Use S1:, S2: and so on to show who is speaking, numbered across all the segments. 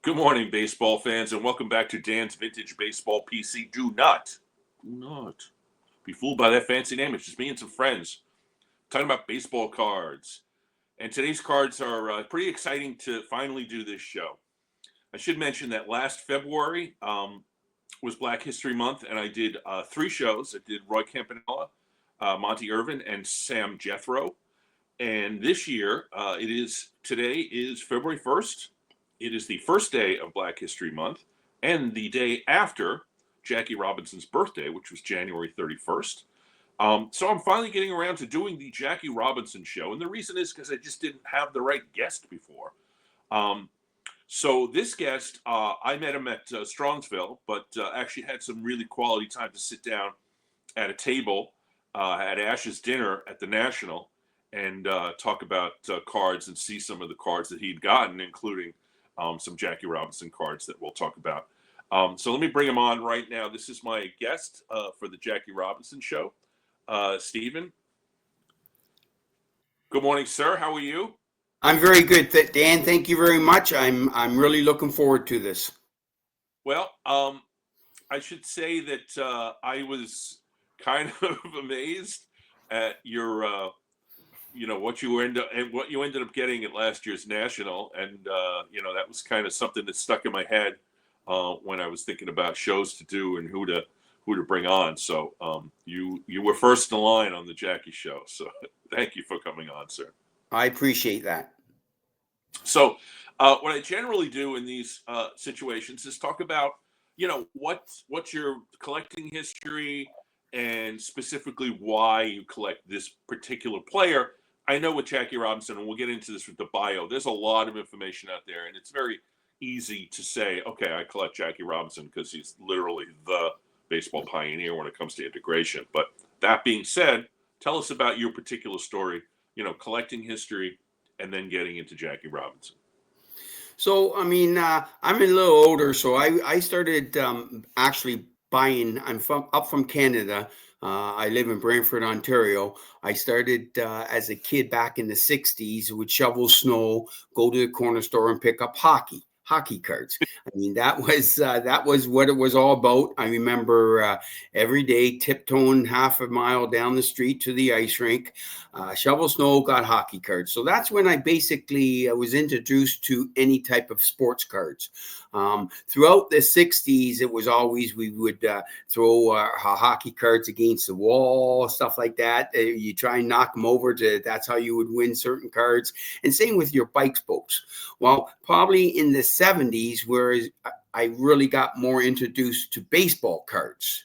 S1: Good morning, baseball fans, and welcome back to Dan's Vintage Baseball PC. Do not be fooled by that fancy name. It's just me and some friends talking about baseball cards. And today's cards are pretty exciting to finally do this show. I should mention that last February was Black History Month, and I did 3 shows. I did Roy Campanella, Monty Irvin, and Sam Jethro. And this year, today is February 1st. It is the first day of Black History Month and the day after Jackie Robinson's birthday, which was January 31st. So I'm finally getting around to doing the Jackie Robinson show. And the reason is because I just didn't have the right guest before. So this guest, I met him at Strongsville, but actually had some really quality time to sit down at a table at Ash's dinner at the National and talk about cards and see some of the cards that he'd gotten, including some Jackie Robinson cards that we'll talk about. So let me bring him on right now. This is my guest for the Jackie Robinson show, Stephen. Good morning, sir. How are you?
S2: I'm very good, Dan. Thank you very much. I'm really looking forward to this.
S1: Well, I should say that I was kind of amazed at your what you ended up getting at last year's National, and that was kind of something that stuck in my head when I was thinking about shows to do and who to bring on. So you were first in line on the Jackie show. So thank you for coming on, sir.
S2: I appreciate that.
S1: So what I generally do in these situations is talk about what's your collecting history and specifically why you collect this particular player. I know with Jackie Robinson, and we'll get into this with the bio, there's a lot of information out there, and it's very easy to say, okay, I collect Jackie Robinson because he's literally the baseball pioneer when it comes to integration. But that being said, tell us about your particular story, collecting history and then getting into Jackie Robinson.
S2: So, I'm a little older, so I started actually buying. I'm up from Canada. I live in Brantford, Ontario. I started as a kid back in the 60s, would shovel snow, go to the corner store and pick up hockey cards. That was what it was all about. I remember every day tiptoeing half a mile down the street to the ice rink, shovel snow, got hockey cards. So that's when I basically was introduced to any type of sports cards. Throughout the 60s, it was always we would throw hockey cards against the wall, stuff like that. You try and knock them over. That's how you would win certain cards. And same with your bike spokes. Well, probably in the 70s, where I really got more introduced to baseball cards.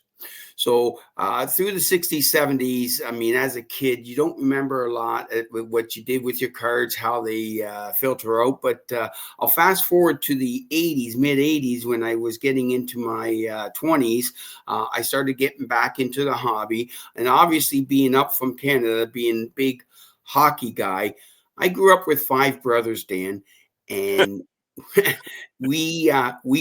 S2: So through the 60s, 70s, as a kid, you don't remember a lot with what you did with your cards, how they filter out. But I'll fast forward to the 80s, mid 80s, when I was getting into my 20s. I started getting back into the hobby. And obviously being up from Canada, being a big hockey guy, I grew up with 5 brothers, Dan. And we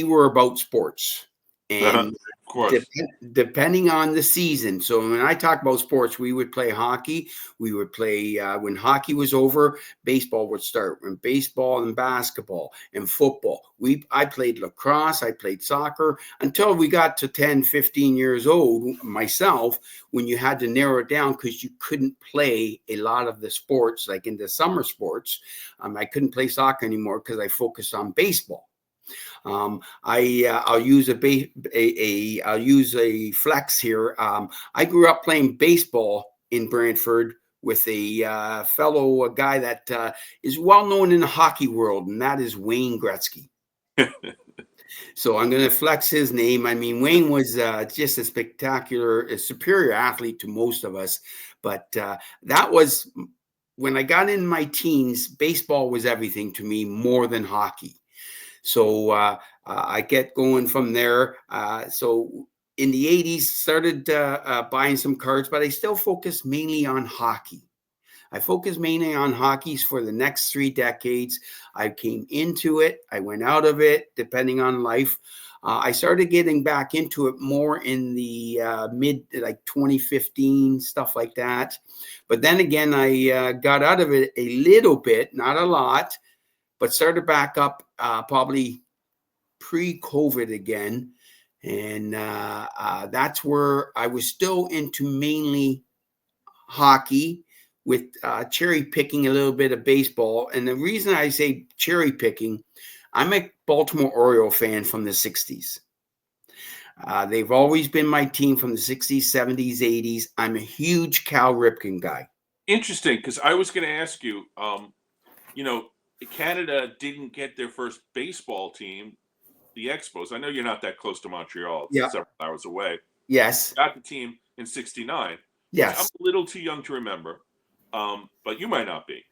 S2: were about sports. And
S1: of course.
S2: Depending on the season. So when I talk about sports, we would play hockey. We would play when hockey was over, baseball would start. When baseball and basketball and football. I played lacrosse. I played soccer until we got to 10, 15 years old myself, when you had to narrow it down because you couldn't play a lot of the sports, like in the summer sports. I couldn't play soccer anymore because I focused on baseball. I'll use a flex here. I grew up playing baseball in Brantford with a fellow guy that is well known in the hockey world, and that is Wayne Gretzky. So I'm going to flex his name. Wayne was just a superior athlete to most of us, but that was when I got in my teens. Baseball was everything to me, more than hockey. So I get going from there. So in the 80s, started buying some cards, but I still focused mainly on hockey. I focused mainly on hockey for the next 3 decades. I came into it. I went out of it, depending on life. I started getting back into it more in the mid, like 2015, stuff like that. But then again, I got out of it a little bit, not a lot, but started back up probably pre-COVID again. And that's where I was still into mainly hockey with cherry picking a little bit of baseball. And the reason I say cherry picking, I'm a Baltimore Oriole fan from the 60s. They've always been my team from the 60s, 70s, 80s. I'm a huge Cal Ripken guy.
S1: Interesting, because I was going to ask you, Canada didn't get their first baseball team, the Expos. I know you're not that close to Montreal. It's several hours away.
S2: Yes.
S1: Got the team in 69.
S2: Yes.
S1: Which I'm a little too young to remember, but you might not be.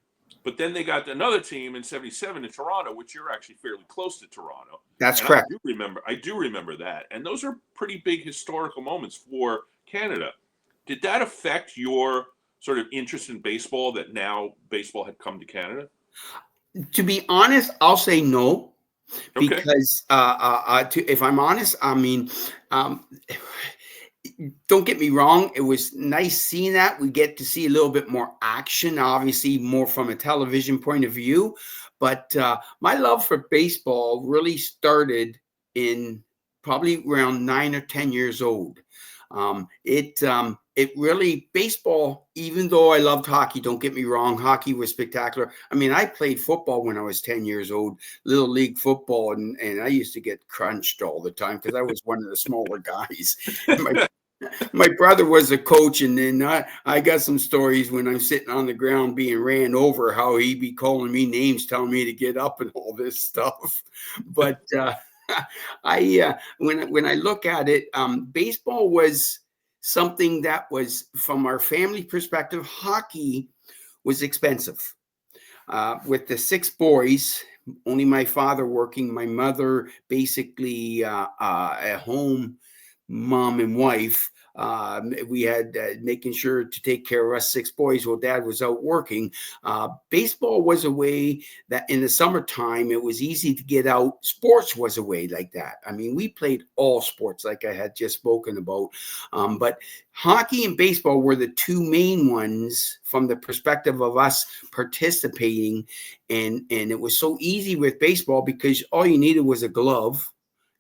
S1: But then they got another team in 77 in Toronto, which you're actually fairly close to Toronto.
S2: That's correct.
S1: I do remember that. And those are pretty big historical moments for Canada. Did that affect your sort of interest in baseball, that now baseball had come to Canada?
S2: To be honest, I'll say no.
S1: Okay.
S2: Because if I'm honest, I mean, don't get me wrong. It was nice seeing that. We get to see a little bit more action, obviously more from a television point of view. But my love for baseball really started in probably around 9 or 10 years old. It really, baseball, even though I loved hockey, don't get me wrong, hockey was spectacular. I mean, I played football when I was 10 years old, little league football, and I used to get crunched all the time because I was one of the smaller guys. My brother was a coach, and then I got some stories when I'm sitting on the ground being ran over, how he'd be calling me names, telling me to get up and all this stuff. But when I look at it, baseball was something that was, from our family perspective, hockey was expensive. With the 6 boys, only my father working, my mother basically at home, mom and wife. We had making sure to take care of us 6 boys while dad was out working. Baseball was a way that in the summertime, it was easy to get out. Sports was a way like that. I mean, we played all sports like I had just spoken about. But hockey and baseball were the 2 main ones from the perspective of us participating. And it was so easy with baseball because all you needed was a glove,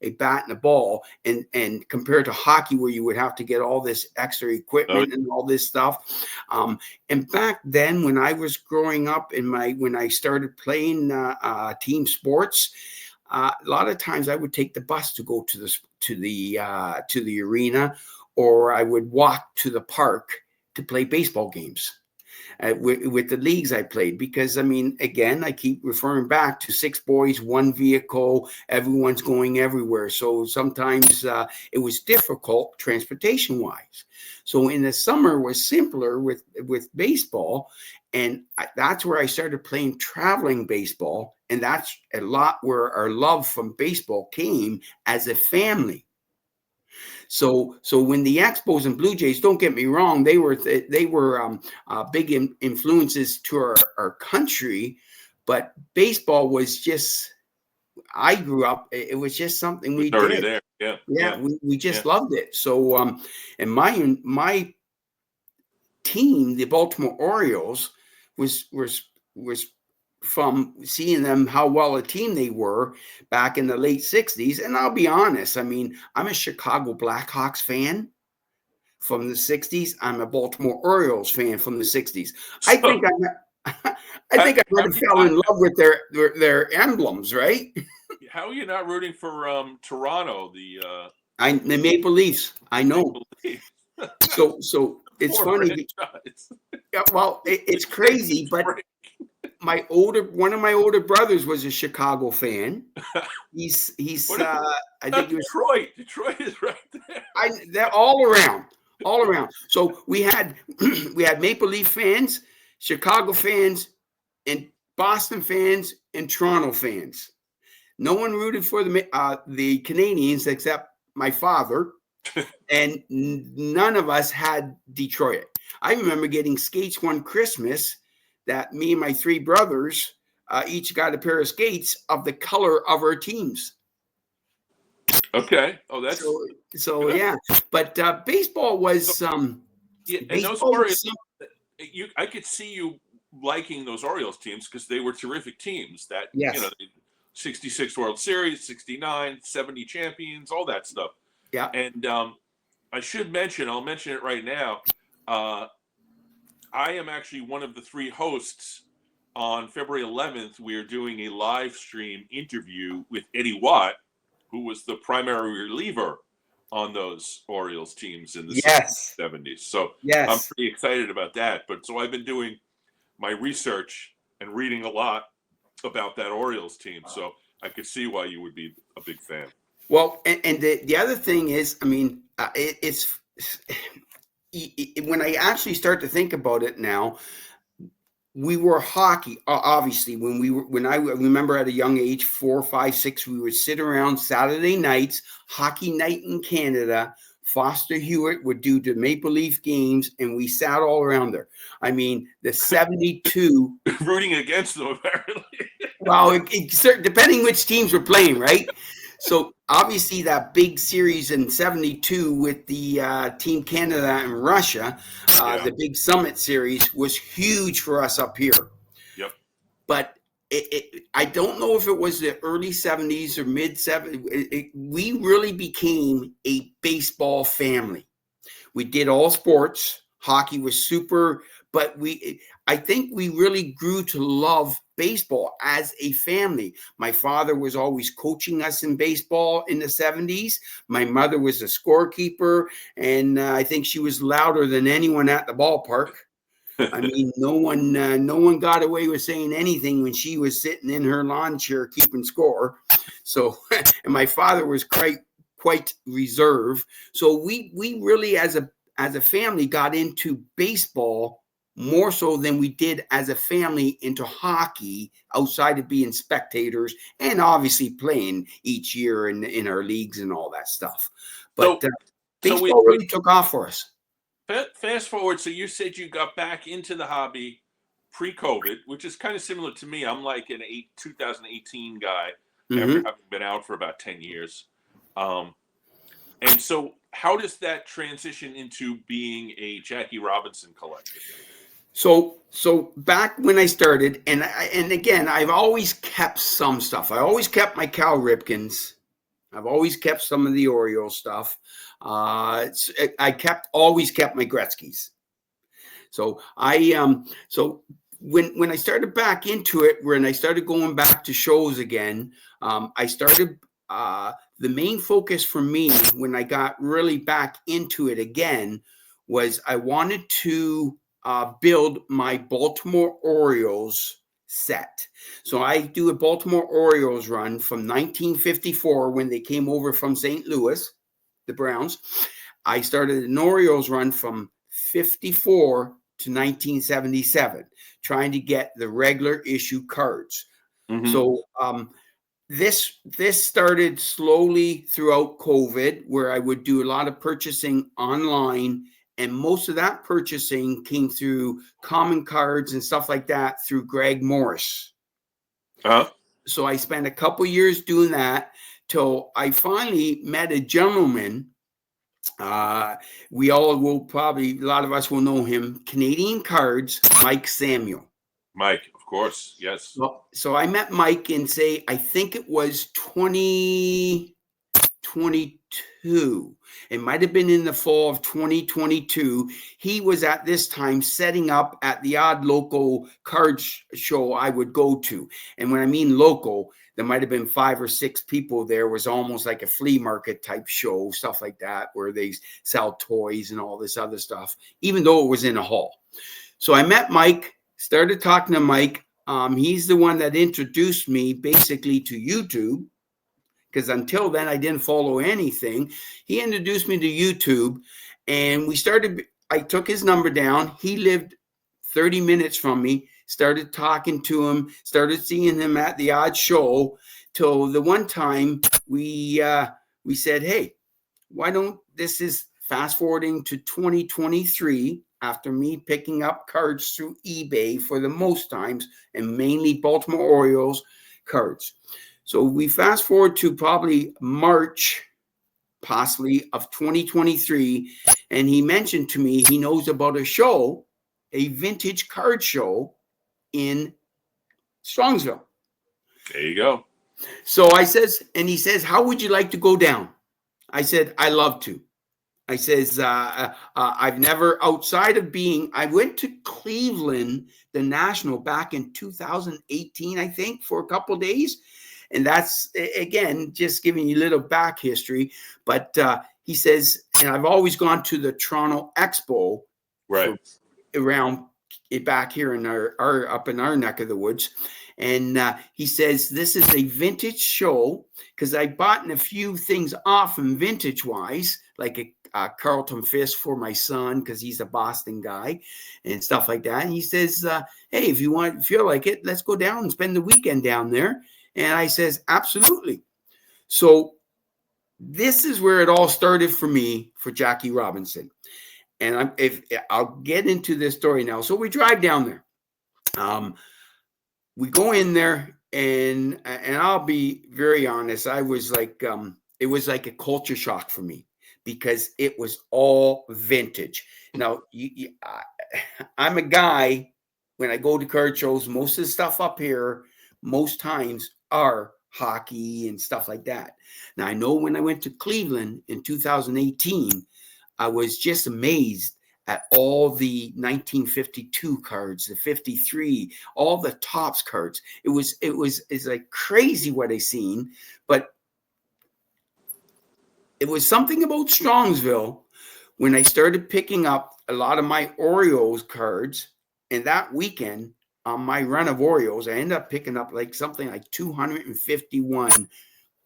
S2: a bat and a ball, and compared to hockey where you would have to get all this extra equipment and all this stuff. And back then when I was growing up when I started playing team sports, a lot of times I would take the bus to go to the arena, or I would walk to the park to play baseball games. With the leagues I played, because I mean, again, I keep referring back to 6 boys, 1 vehicle, everyone's going everywhere. So sometimes it was difficult transportation wise. So in the summer was simpler with baseball. And that's where I started playing traveling baseball. And that's a lot where our love from baseball came as a family. So when the Expos and Blue Jays, don't get me wrong, they were big influences to our country, but baseball was just, I grew up, it was just something we did.
S1: There.
S2: Yeah. We just loved it. So and my team, the Baltimore Orioles, was from seeing them, how well a team they were back in the late 60s. And I'll be honest, I mean, I'm a Chicago Blackhawks fan from the 60s. I'm a Baltimore Orioles fan from the 60s. I think I might have fell in love with their emblems, right?
S1: How are you not rooting for Toronto, the
S2: Maple Leafs? I know. So it's funny. Yeah, well, it's crazy, but one of my older brothers was a Chicago fan. He's I think he was
S1: Detroit is right there.
S2: They're all around. So we had Maple Leaf fans, Chicago fans, and Boston fans, and Toronto fans. No one rooted for the Canadians except my father, and none of us had Detroit. I remember getting skates one Christmas that me and my 3 brothers each got a pair of skates of the color of our teams.
S1: Okay. Oh, that's
S2: so yeah. But baseball was
S1: and those Orioles. I could see you liking those Orioles teams because they were terrific teams. That
S2: yes.
S1: '66 World Series, '69, '70 champions, all that stuff.
S2: Yeah.
S1: And I should mention, I'll mention it right now. I am actually one of the 3 hosts. On February 11th, we are doing a live stream interview with Eddie Watt, who was the primary reliever on those Orioles teams in the 60s, 70s. So I'm pretty excited about that. But so I've been doing my research and reading a lot about that Orioles team. So I could see why you would be a big fan.
S2: Well, and the other thing is, I mean, it's when I actually start to think about it now, we were hockey, obviously, when I remember at a young age, 4, 5, 6, we would sit around Saturday nights, hockey night in Canada. Foster Hewitt would do the Maple Leaf games, and we sat all around there. I mean, the 72.
S1: Rooting against them, apparently.
S2: Well, depending which teams were playing, right? So obviously that big series in 72 with the Team Canada and Russia, the big Summit series was huge for us up here.
S1: Yep.
S2: But I don't know if it was the early 70s or mid 70s. We really became a baseball family. We did all sports. Hockey was super, but I think we really grew to love baseball as a family. My father was always coaching us in baseball in the 70s. My mother was a scorekeeper, and I think she was louder than anyone at the ballpark. I mean, no one got away with saying anything when she was sitting in her lawn chair keeping score. So, and my father was quite reserved. So we really, as a family, got into baseball more so than we did as a family into hockey, outside of being spectators and obviously playing each year in our leagues and all that stuff. But baseball really took off for us.
S1: Fast forward, so you said you got back into the hobby pre-COVID, which is kind of similar to me. I'm like an 2018 guy, after having been out for about 10 years. And so how does that transition into being a Jackie Robinson collector?
S2: So back when I started, and again, I've always kept some stuff. I always kept my Cal Ripkens. I've always kept some of the Orioles stuff. I always kept my Gretzky's. So when I started back into it, when I started going back to shows again, I started the main focus for me when I got really back into it again was I wanted to build my Baltimore Orioles set. So I do a Baltimore Orioles run from 1954 when they came over from St. Louis, the Browns. I started an Orioles run from 54 to 1977, trying to get the regular issue cards. So this started slowly throughout COVID, where I would do a lot of purchasing online. And most of that purchasing came through common cards and stuff like that through Greg Morris. So I spent a couple years doing that till I finally met a gentleman. We all will probably, a lot of us will know him, Canadian Cards, Mike Samuel.
S1: Mike, of course, yes.
S2: So I met Mike in, say, I think it was 2022. It might have been in the fall of 2022. He was at this time setting up at the odd local card show I would go to. And when I mean local, there might have been 5 or 6 people there. It was almost like a flea market type show, stuff like that, where they sell toys and all this other stuff, even though it was in a hall. So I met Mike, started talking to Mike. He's the one that introduced me basically to YouTube, because until then I didn't follow anything. He introduced me to YouTube, and I took his number down. He lived 30 minutes from me, started talking to him, started seeing him at the odd show, till the one time we said, hey, why don't, this is fast forwarding to 2023, after me picking up cards through eBay for the most times, and mainly Baltimore Orioles cards. So we fast forward to probably March, possibly, of 2023, and he mentioned to me he knows about a show, a vintage card show in Strongsville.
S1: There you go.
S2: So I says, and he says, how would you like to go down? I said, I love to. I says, I've never, outside of being, I went to Cleveland, the National, back in 2018, I think, for a couple of days. And that's, again, just giving you a little back history. But he says, and I've always gone to the Toronto Expo
S1: Right.
S2: around back here in our up in our neck of the woods. And he says, this is a vintage show, because I bought a few things off him vintage wise, like a Carlton Fisk for my son, because he's a Boston guy and stuff like that. And he says, hey, if you feel like it, let's go down and spend the weekend down there. And I says, absolutely. So this is where it all started for me, for Jackie Robinson. And I'll get into this story now. So we drive down there. We go in there, and I'll be very honest. I was like, it was like a culture shock for me, because it was all vintage. Now, I'm a guy, when I go to card shows, most of the stuff up here, most times are hockey and stuff like that. Now, I know when I went to Cleveland in 2018, I was just amazed at all the 1952 cards, the 53, all the Topps cards. It's like crazy what I seen, but it was something about Strongsville when I started picking up a lot of my Orioles cards. And that weekend on my run of Orioles, I ended up picking up like something like 251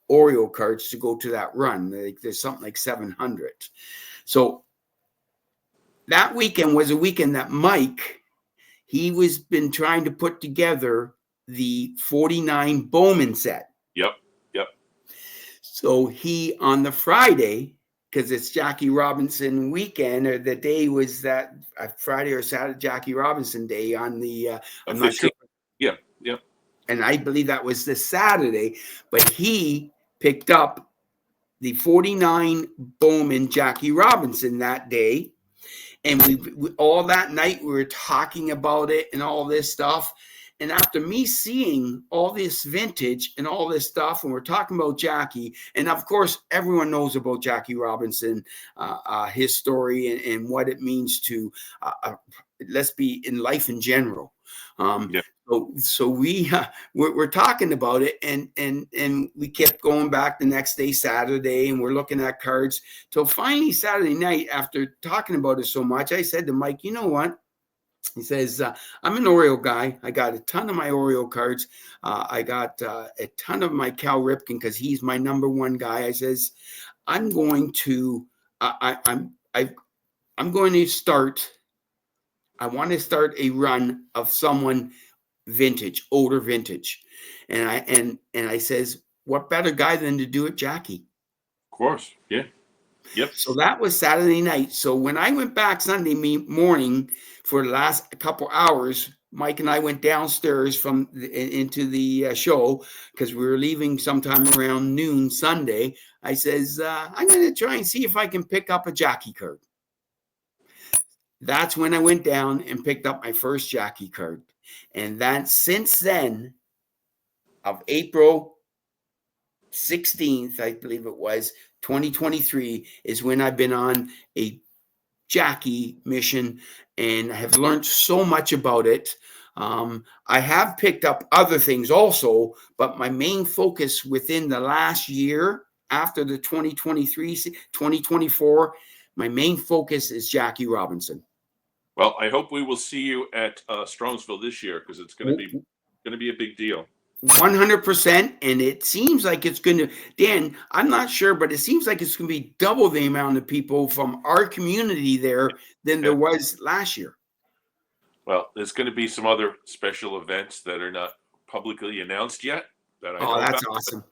S2: Oriole cards to go to that run. There's something like 700. So that weekend was a weekend that Mike, he was been trying to put together the 49 Bowman set.
S1: Yep.
S2: So he, on the Friday, because it's Jackie Robinson weekend, or the day was that Friday or Saturday, Jackie Robinson day on the, I'm not sure.
S1: Yeah.
S2: And I believe that was the Saturday, but he picked up the 49 Bowman Jackie Robinson that day. And we all that night, we were talking about it and all this stuff. And after me seeing all this vintage and all this stuff, and we're talking about Jackie, and of course, everyone knows about Jackie Robinson, his story and what it means to, let's be in life in general.
S1: Yeah.
S2: So we're talking about it, and we kept going back the next day, Saturday, and we're looking at cards till finally Saturday night. After talking about it so much, I said to Mike, you know what? He says, I'm an Oriole guy. I got a ton of my Oriole cards. I got a ton of my Cal Ripken, because he's my number one guy. I says, I'm going to start. I want to start a run of someone vintage, older vintage. And I says, what better guy than to do it, Jackie?
S1: Of course. Yeah. Yep.
S2: So that was Saturday night. So when I went back Sunday morning for the last couple hours, Mike and I went downstairs into the show, because we were leaving sometime around noon Sunday. I says, I'm going to try and see if I can pick up a Jackie card. That's when I went down and picked up my first Jackie card. And that since then, of April 16th, I believe it was, 2023, is when I've been on a Jackie mission and have learned so much about it. I have picked up other things also, but my main focus within the last year, after the 2024, my main focus is Jackie Robinson.
S1: Well, I hope we will see you at Strongsville this year, because it's going to be a big deal.
S2: 100%, and it seems like it's going to, Dan, I'm not sure, but it seems like it's going to be double the amount of people from our community there than there was last year.
S1: Well, there's going to be some other special events that are not publicly announced yet.
S2: That's awesome.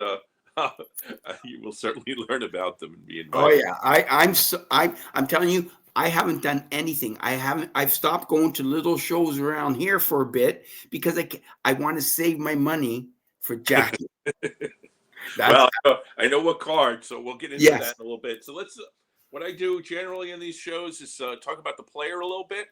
S1: You will certainly learn about them and be invited.
S2: Oh yeah, I'm telling you, I haven't done anything. I've stopped going to little shows around here for a bit, because I want to save my money for Jackie.
S1: Well, I know what card, so we'll get into that in a little bit. So what I do generally in these shows is talk about the player a little bit.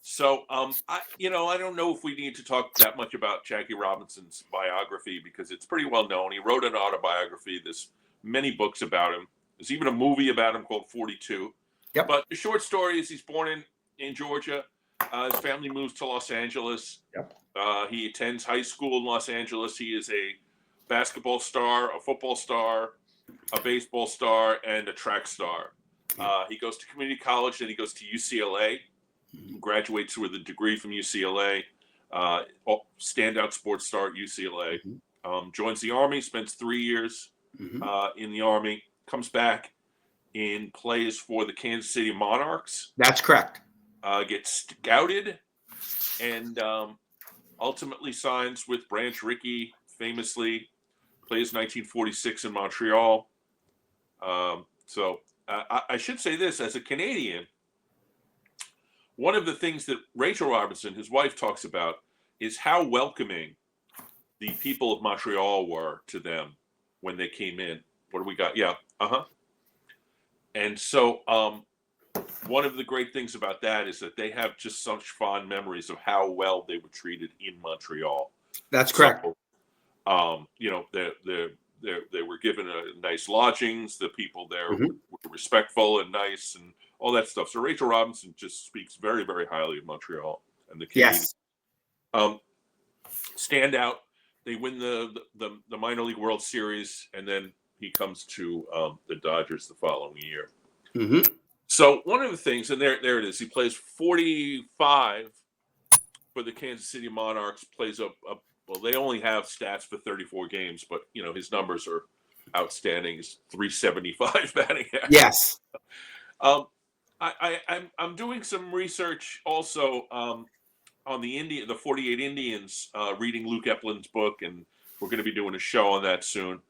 S1: So, I don't know if we need to talk that much about Jackie Robinson's biography because it's pretty well known. He wrote an autobiography. There's many books about him. There's even a movie about him called 42.
S2: Yep.
S1: But the short story is he's born in Georgia. His family moves to Los Angeles.
S2: Yep.
S1: He attends high school in Los Angeles. He is a basketball star, a football star, a baseball star, and a track star. He goes to community college, then he goes to UCLA. Graduates with a degree from UCLA, standout sports star at UCLA. Joins the Army, spends 3 years in the Army, comes back and plays for the Kansas City Monarchs.
S2: That's correct.
S1: Gets scouted and ultimately signs with Branch Rickey, famously plays 1946 in Montreal. So I should say this, as a Canadian, one of the things that Rachel Robinson, his wife, talks about is how welcoming the people of Montreal were to them when they came in. What do we got? Yeah. And so one of the great things about that is that they have just such fond memories of how well they were treated in Montreal.
S2: That's correct.
S1: So, they were given nice lodgings. The people there were respectful and nice and all that stuff. So Rachel Robinson just speaks very, very highly of Montreal and the Canadiens.
S2: Yes.
S1: Stand out. They win the minor league World Series, and then he comes to the Dodgers the following year. So one of the things, and there it is. He plays 45 for the Kansas City Monarchs. Plays well, they only have stats for 34 games, but his numbers are outstanding. He's 375 batting average.
S2: Yes.
S1: I'm doing some research also on the 48 Indians, reading Luke Eplin's book, and we're going to be doing a show on that soon.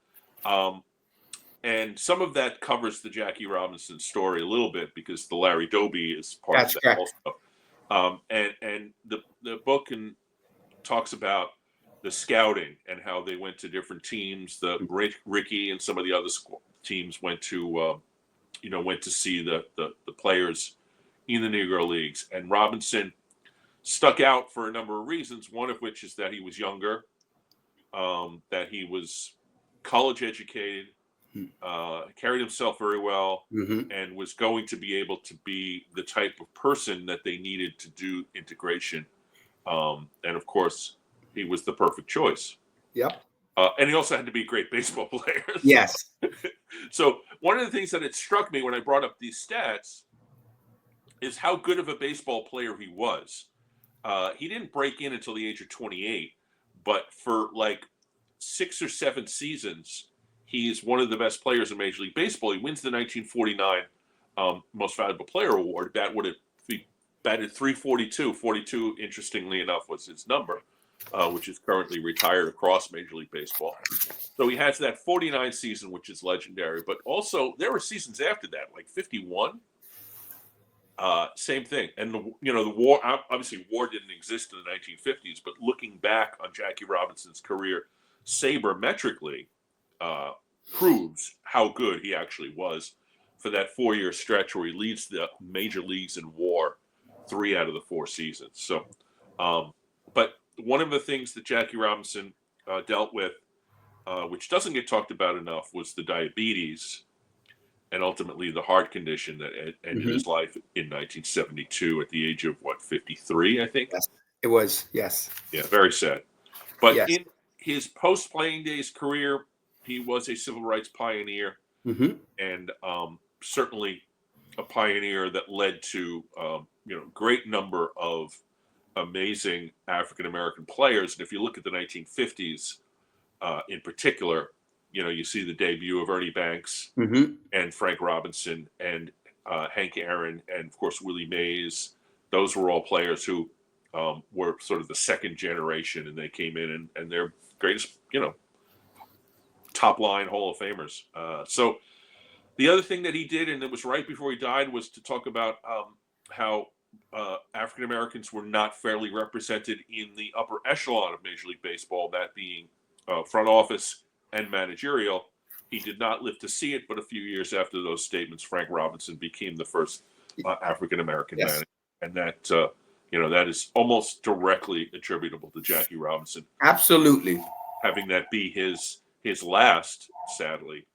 S1: And some of that covers the Jackie Robinson story a little bit because the Larry Doby is part of that
S2: correct.
S1: also. And the book talks about the scouting and how they went to different teams. The Rickey and some of the other teams went to see the players in the Negro Leagues. And Robinson stuck out for a number of reasons, one of which is that he was younger, that he was college educated, carried himself very well, and was going to be able to be the type of person that they needed to do integration. And of course, he was the perfect choice.
S2: Yep.
S1: And he also had to be a great baseball player.
S2: Yes.
S1: So one of the things that it struck me when I brought up these stats is how good of a baseball player he was. He didn't break in until the age of 28, but for like 6 or 7 seasons, he's one of the best players in Major League Baseball. He wins the 1949 Most Valuable Player Award. He batted 342. 42, interestingly enough, was his number, which is currently retired across Major League Baseball. So he has that 49 season, which is legendary. But also, there were seasons after that, like 51. Same thing. And the war, obviously war didn't exist in the 1950s, but looking back on Jackie Robinson's career sabermetrically, proves how good he actually was for that 4-year stretch where he leads the major leagues in WAR 3 out of the 4 seasons. So, but one of the things that Jackie Robinson dealt with, which doesn't get talked about enough, was the diabetes and ultimately the heart condition that ended his life in 1972 at the age of 53, I think.
S2: Yes, it was. Yes.
S1: Yeah, very sad. But
S2: Yes.
S1: in his post-playing days career, he was a civil rights pioneer, and certainly a pioneer that led to great number of amazing African American players. And if you look at the 1950s, in particular, you see the debut of Ernie Banks and Frank Robinson and Hank Aaron and of course Willie Mays. Those were all players who were sort of the second generation, and they came in and they're greatest, top line Hall of Famers. So the other thing that he did, and it was right before he died, was to talk about how African Americans were not fairly represented in the upper echelon of Major League Baseball, that being front office and managerial. He did not live to see it, but a few years after those statements, Frank Robinson became the first African American manager, and that that is almost directly attributable to Jackie Robinson.
S2: Absolutely.
S1: Having that be his last, sadly.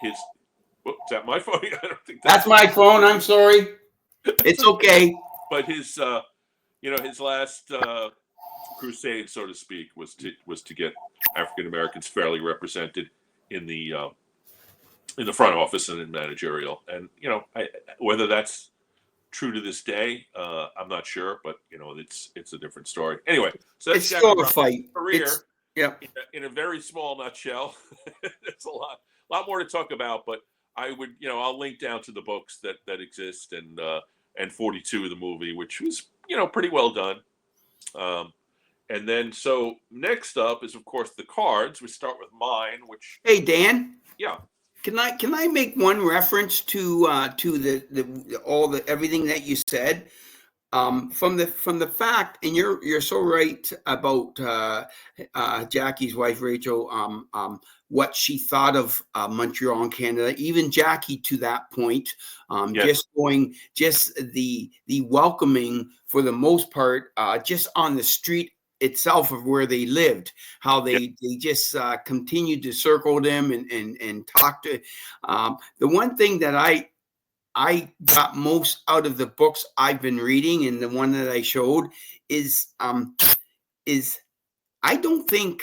S1: His. Is that my phone? I don't think
S2: that's my phone. I'm sorry. It's okay.
S1: But his his last crusade, so to speak, was to get African Americans fairly represented in the front office and in managerial. And whether that's true to this day, I'm not sure, but it's a different story. Anyway, so that's
S2: it's still a fight.
S1: Career.
S2: Yeah.
S1: In a very small nutshell. It's a lot more to talk about, but I would, I'll link down to the books that exist and 42 the movie, which was pretty well done. And then so next up is of course the cards. We start with mine, which
S2: Hey Dan.
S1: Yeah.
S2: Can I make one reference to the everything that you said? From the fact, and you're so right about Jackie's wife Rachel, what she thought of Montreal and Canada, even Jackie to that point,
S1: Yes.
S2: just the welcoming for the most part, just on the street itself of where they lived, how they just continued to circle them and talk to. The one thing that I got most out of the books I've been reading, and the one that I showed is I don't think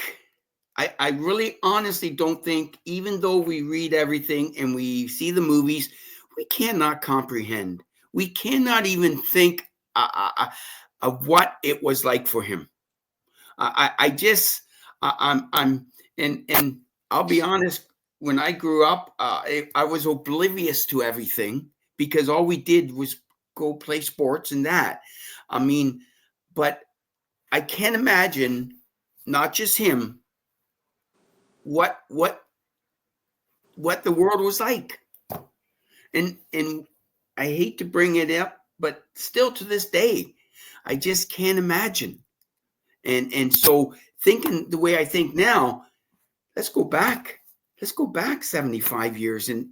S2: I really honestly don't think, even though we read everything and we see the movies, we cannot comprehend. We cannot even think of what it was like for him. I'm and I'll be honest. When I grew up, I was oblivious to everything because all we did was go play sports and that. I mean, but I can't imagine, not just him, what the world was like. And I hate to bring it up, but still to this day, I just can't imagine. And so thinking the way I think now, let's go back 75 years and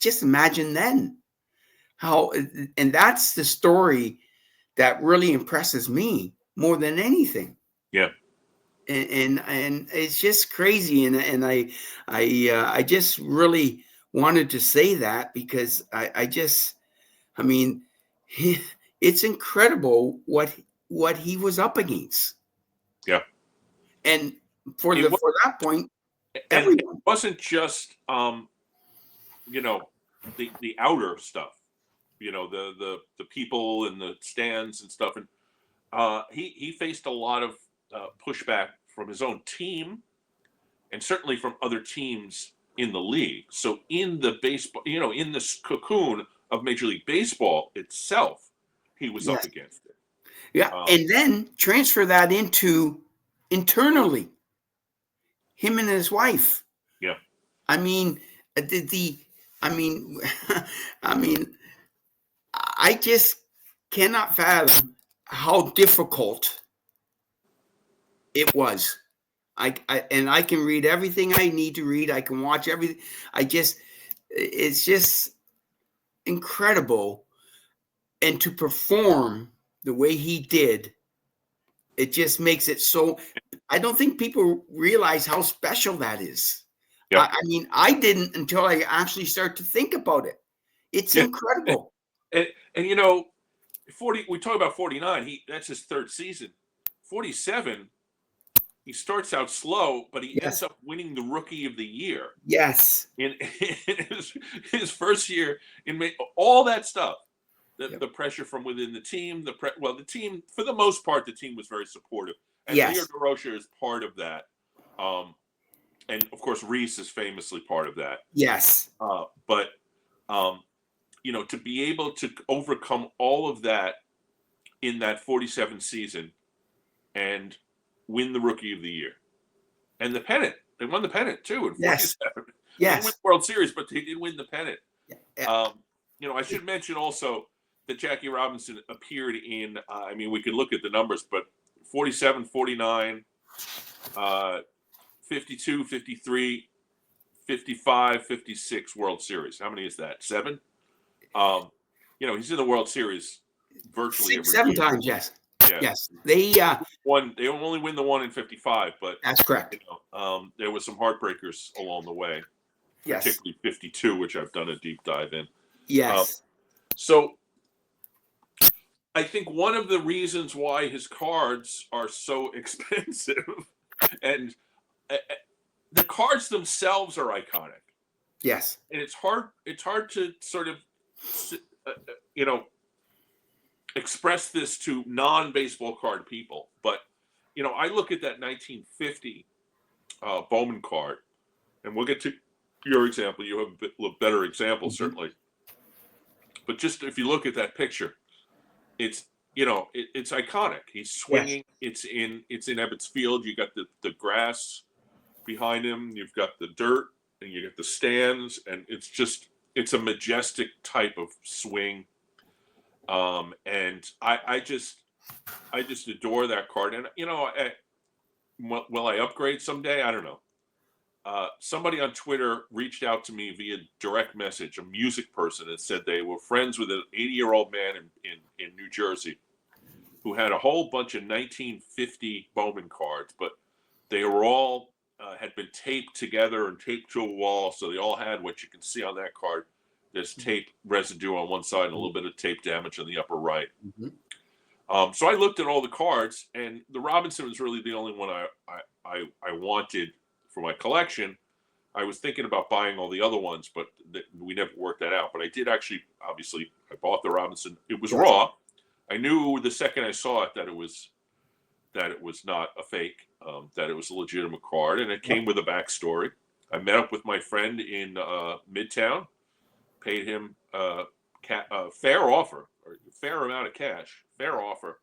S2: just imagine then how, and that's the story that really impresses me more than anything.
S1: Yeah.
S2: And it's just crazy. And I just really wanted to say that because I mean, it's incredible what he was up against.
S1: Yeah.
S2: And for that point,
S1: and it wasn't just the outer stuff, the people and the stands and stuff, and he faced a lot of pushback from his own team and certainly from other teams in the league. So in the baseball, in this cocoon of Major League Baseball itself, he was up against it.
S2: Yeah. And then transfer that into internally, him and his wife.
S1: Yeah.
S2: I mean, I just cannot fathom how difficult it was. I can read everything I need to read. I can watch everything. It's just incredible. And to perform the way he did, it just makes it so. I don't think people realize how special that is.
S1: Yeah.
S2: I mean, I didn't until I actually start to think about it. It's incredible.
S1: And 40. We talk about 49. That's his third season. 47. He starts out slow, but he ends up winning the Rookie of the Year.
S2: Yes.
S1: In his first year, all that stuff. The pressure from within the team, the team, for the most part, the team was very supportive. And Leo DeRocher is part of that. And of course, Reese is famously part of that.
S2: Yes.
S1: But to be able to overcome all of that in that 47 season and win the Rookie of the Year and the pennant. They won the pennant too in 47.
S2: Yes.
S1: They didn't win the World Series, but they did win the pennant.
S2: Yeah.
S1: I should mention also that Jackie Robinson appeared in, we could look at the numbers, but 47, 49, 52, 53, 55, 56 World Series. How many is that? 7? he's in the World Series virtually
S2: Six,
S1: every
S2: 7
S1: year.
S2: times, yes.
S1: Yeah.
S2: Yes. They
S1: They only win the one in 55, but
S2: that's correct.
S1: there was some heartbreakers along the way,
S2: Yes.
S1: particularly 52, which I've done a deep dive in.
S2: Yes.
S1: So I think one of the reasons why his cards are so expensive, and the cards themselves are iconic.
S2: Yes.
S1: And it's hard to sort of, express this to non-baseball card people. But, I look at that 1950 Bowman card, and we'll get to your example. You have a better example, certainly. But just if you look at that picture, it's, it's iconic. He's swinging. Yes. It's in Ebbets Field. You got the grass behind him. You've got the dirt, and you get the stands, and it's a majestic type of swing. And I just adore that card. And will I upgrade someday? I don't know. Somebody on Twitter reached out to me via direct message, a music person, and said they were friends with an 80-year-old man in New Jersey who had a whole bunch of 1950 Bowman cards, but they were all had been taped together and taped to a wall, so they all had what you can see on that card. There's tape residue on one side and a little bit of tape damage on the upper right. So I looked at all the cards, and the Robinson was really the only one I wanted for my collection. I was thinking about buying all the other ones, but we never worked that out. But I did actually, obviously, I bought the Robinson. It was raw. I knew the second I saw it that it was not a fake, that it was a legitimate card, and it came with a backstory. I met up with my friend in Midtown, paid him a fair offer, or fair amount of cash, fair offer.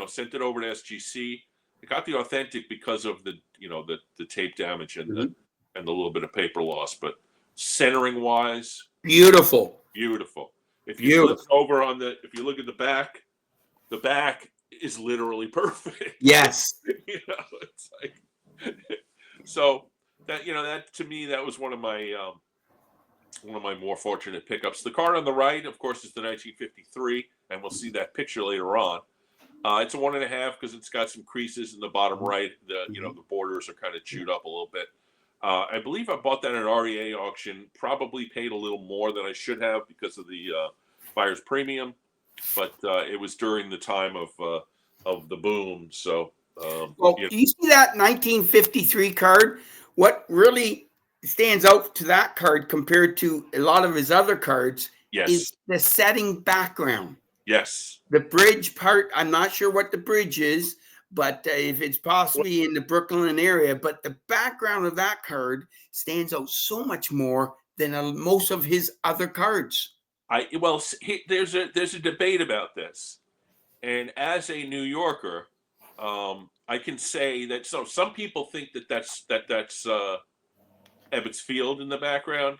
S1: Sent it over to SGC. I got the authentic because of the tape damage and the little bit of paper loss, but centering wise, beautiful. If you look over if you look at the back is literally perfect.
S2: Yes.
S1: It's like, so that to me, that was one of my more fortunate pickups. The card on the right, of course, is the 1953, and we'll see that picture later on. It's a 1.5 because it's got some creases in the bottom right. The borders are kind of chewed up a little bit. I believe I bought that at an REA auction. Probably paid a little more than I should have because of the buyer's premium, but it was during the time of the boom. So,
S2: you see that 1953 card? What really stands out to that card compared to a lot of his other cards is the setting background.
S1: Yes.
S2: The bridge part, I'm not sure what the bridge is, but if it's possibly in the Brooklyn area, but the background of that card stands out so much more than most of his other cards.
S1: There's a debate about this, and as a New Yorker, I can say that some people think that's Ebbets Field in the background.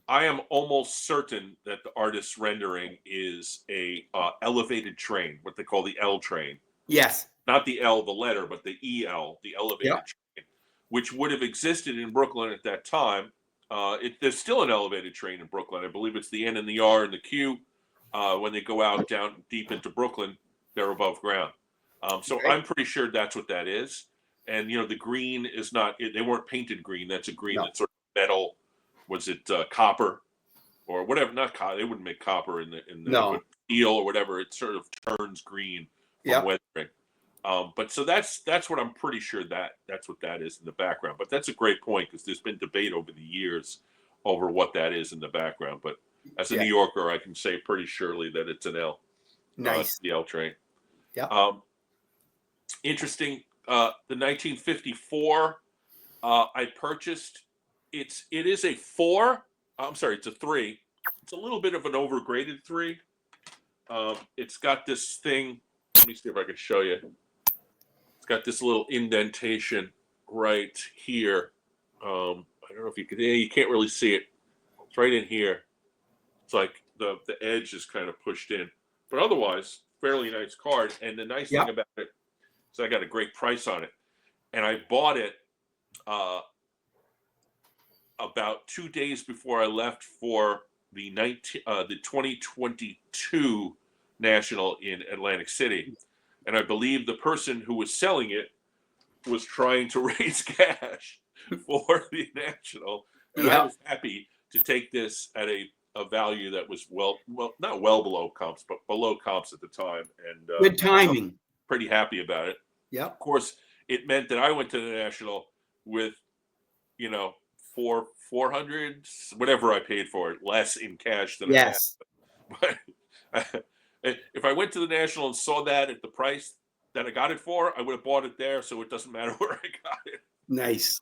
S1: I am almost certain that the artist's rendering is a elevated train, what they call the L train.
S2: Yes.
S1: Not the L, the letter, but the EL, the elevated train, which would have existed in Brooklyn at that time. There's still an elevated train in Brooklyn. I believe it's the N and the R and the Q. When they go out down deep into Brooklyn, they're above ground. I'm pretty sure that's what that is. And, the green is not, they weren't painted green. That's a green that's sort of metal. Was it copper or whatever? Not copper. They wouldn't make copper in the steel or whatever. It sort of turns green from weathering. But so that's what I'm pretty sure that's what that is in the background. But that's a great point because there's been debate over the years over what that is in the background. But as a New Yorker, I can say pretty surely that it's an L.
S2: Nice.
S1: The L train.
S2: Yeah.
S1: Interesting. The 1954 I purchased. It is a 4. I'm sorry, it's a 3. It's a little bit of an overgraded 3. It's got this thing. Let me see if I can show you. It's got this little indentation right here. I don't know if you can. You can't really see it. It's right in here. It's like the edge is kind of pushed in, but otherwise, fairly nice card. And the nice thing about it is I got a great price on it, and I bought it about 2 days before I left for the 2022 National in Atlantic City, and I believe the person who was selling it was trying to raise cash for the National, and I
S2: Yeah.
S1: was happy to take this at a value that was well not well below comps, but below comps at the time, and
S2: Good timing.
S1: pretty happy about it.
S2: Yeah.
S1: Of course, it meant that I went to the National with, you know, 400, whatever I paid for it, less in cash than
S2: Yes.
S1: I had. But if I went to the National and saw that at the price that I got it for, I would have bought it there. So it doesn't matter where I got it.
S2: Nice.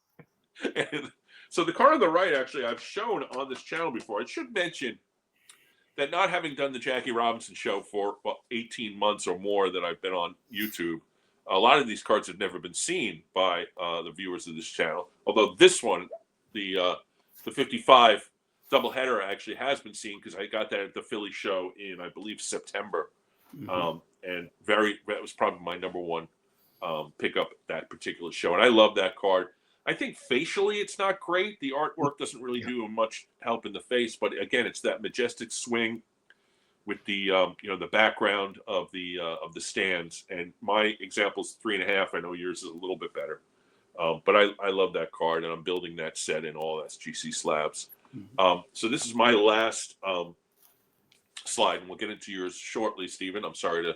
S1: And so the car on the right, actually, I've shown on this channel before. I should mention that, not having done the Jackie Robinson show for 18 months or more that I've been on YouTube, a lot of these cards have never been seen by the viewers of this channel. Although this one, the 55 doubleheader, actually has been seen, because I got that at the Philly show in, I believe, September.
S2: Mhm.
S1: And that was probably my number one pickup at that particular show. And I love that card. I think facially it's not great. The artwork doesn't really do much help in the face, but again, it's that majestic swing with the the background of the stands. And my example is 3.5. I know yours is a little bit better, but I love that card, and I'm building that set in all SGC slabs. So this is my last slide, and we'll get into yours shortly, Stephen. I'm sorry to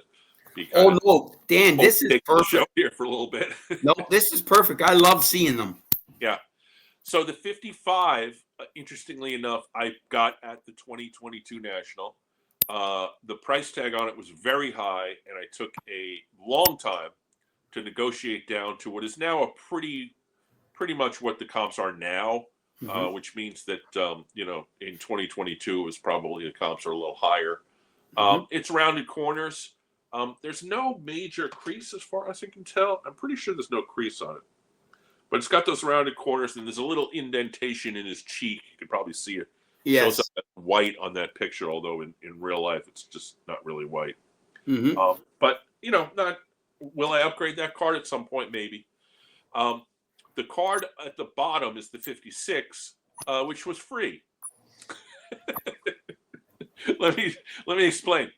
S1: be kind of
S2: no, Dan, this is
S1: the show
S2: perfect.
S1: here for a little bit.
S2: No, this is perfect. I love seeing them.
S1: Yeah. So the 55, interestingly enough, I got at the 2022 National. The price tag on it was very high, and I took a long time to negotiate down to what is now a pretty much what the comps are now, which means that in 2022 it was probably the comps are a little higher. It's rounded corners. There's no major crease as far as I can tell. I'm pretty sure there's no crease on it. But it's got those rounded corners, and there's a little indentation in his cheek. You can probably see it.
S2: Yes.
S1: Shows up white on that picture, although in real life it's just not really white. But, not. Will I upgrade that card at some point? Maybe. The card at the bottom is the 56, which was free. Let me explain.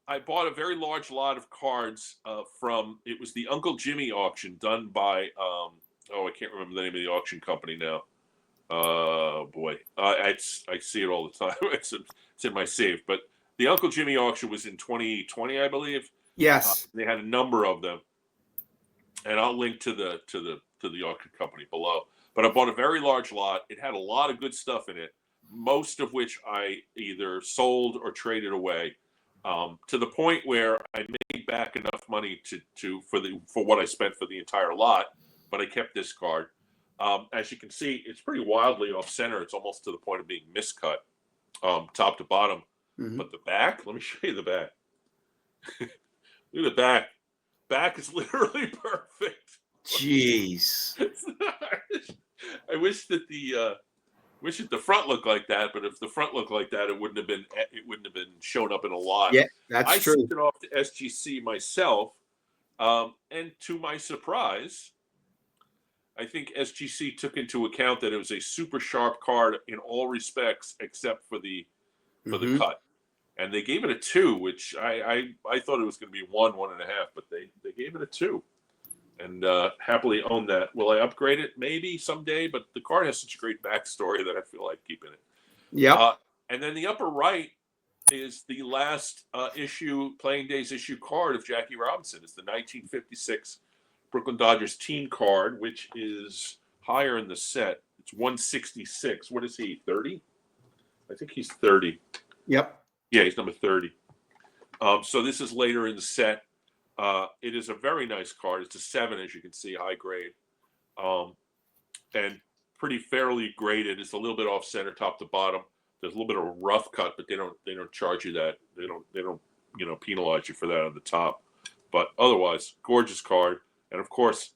S1: I bought a very large lot of cards from, it was the Uncle Jimmy auction done by, I can't remember the name of the auction company now. Boy, I see it all the time. It's in my save. But the Uncle Jimmy auction was in 2020, I believe.
S2: Yes.
S1: They had a number of them, and I'll link to the auction company below. But I bought a very large lot. It had a lot of good stuff in it, most of which I either sold or traded away. To the point where I made back enough money for what I spent for the entire lot, but I kept this card. As you can see, it's pretty wildly off center. It's almost to the point of being miscut, top to bottom. But the back, let me show you the back. Look at the back. Back is literally perfect.
S2: Jeez.
S1: I wish that the front looked like that, but if the front looked like that, it wouldn't have been shown up in a lot.
S2: Yeah, that's true.
S1: I sent it off to SGC myself, and to my surprise, I think SGC took into account that it was a super sharp card in all respects except for the cut, and they gave it a 2, which I thought it was going to be 1.5, but they gave it a 2. And happily own that. Will I upgrade it? Maybe someday, but the card has such a great backstory that I feel like keeping it.
S2: Yeah.
S1: And then the upper right is the last Playing Days issue card of Jackie Robinson. It's the 1956 Brooklyn Dodgers team card, which is higher in the set. It's 166. What is he, 30? I think he's 30.
S2: Yep.
S1: Yeah, he's number 30. So this is later in the set. It is a very nice card. It's a 7, as you can see, high grade, and pretty fairly graded. It's a little bit off center, top to bottom. There's a little bit of a rough cut, but they don't charge you that. They don't penalize you for that on the top. But otherwise, gorgeous card. And of course,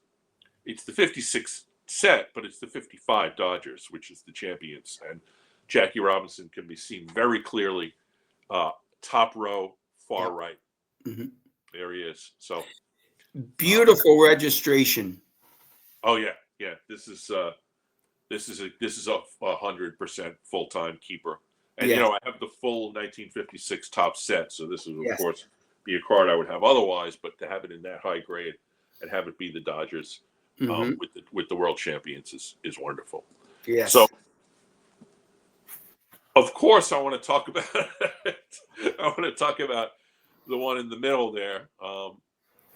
S1: it's the 56 set, but it's the 55 Dodgers, which is the champions. And Jackie Robinson can be seen very clearly, top row, far right. There he is. So
S2: beautiful registration.
S1: Oh yeah. This is a 100% full-time keeper. And,
S2: Yes.
S1: I have the full 1956 top set. So this would, of
S2: Yes.
S1: course, be a card I would have otherwise. But to have it in that high grade and have it be the Dodgers with the world champions is wonderful.
S2: Yes.
S1: So, of course, I want to talk about the one in the middle there,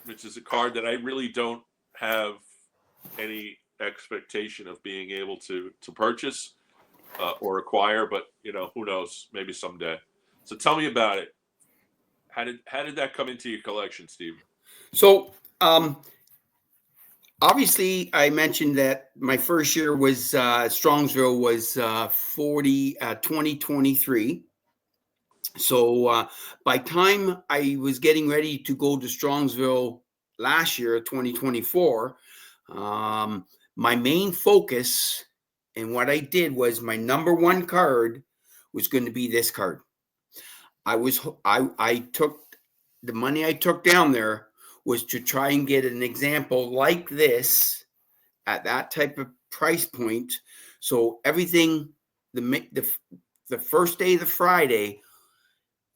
S1: which is a card that I really don't have any expectation of being able to purchase or acquire, but who knows, maybe someday. So tell me about it. How did that come into your collection, Steve?
S2: So obviously I mentioned that my first year was Strongsville was 2023. So by time I was getting ready to go to Strongsville last year, 2024, my main focus and what I did was my number one card was going to be this card. I took the money I took down there was to try and get an example like this at that type of price point. So everything, the first day of the Friday,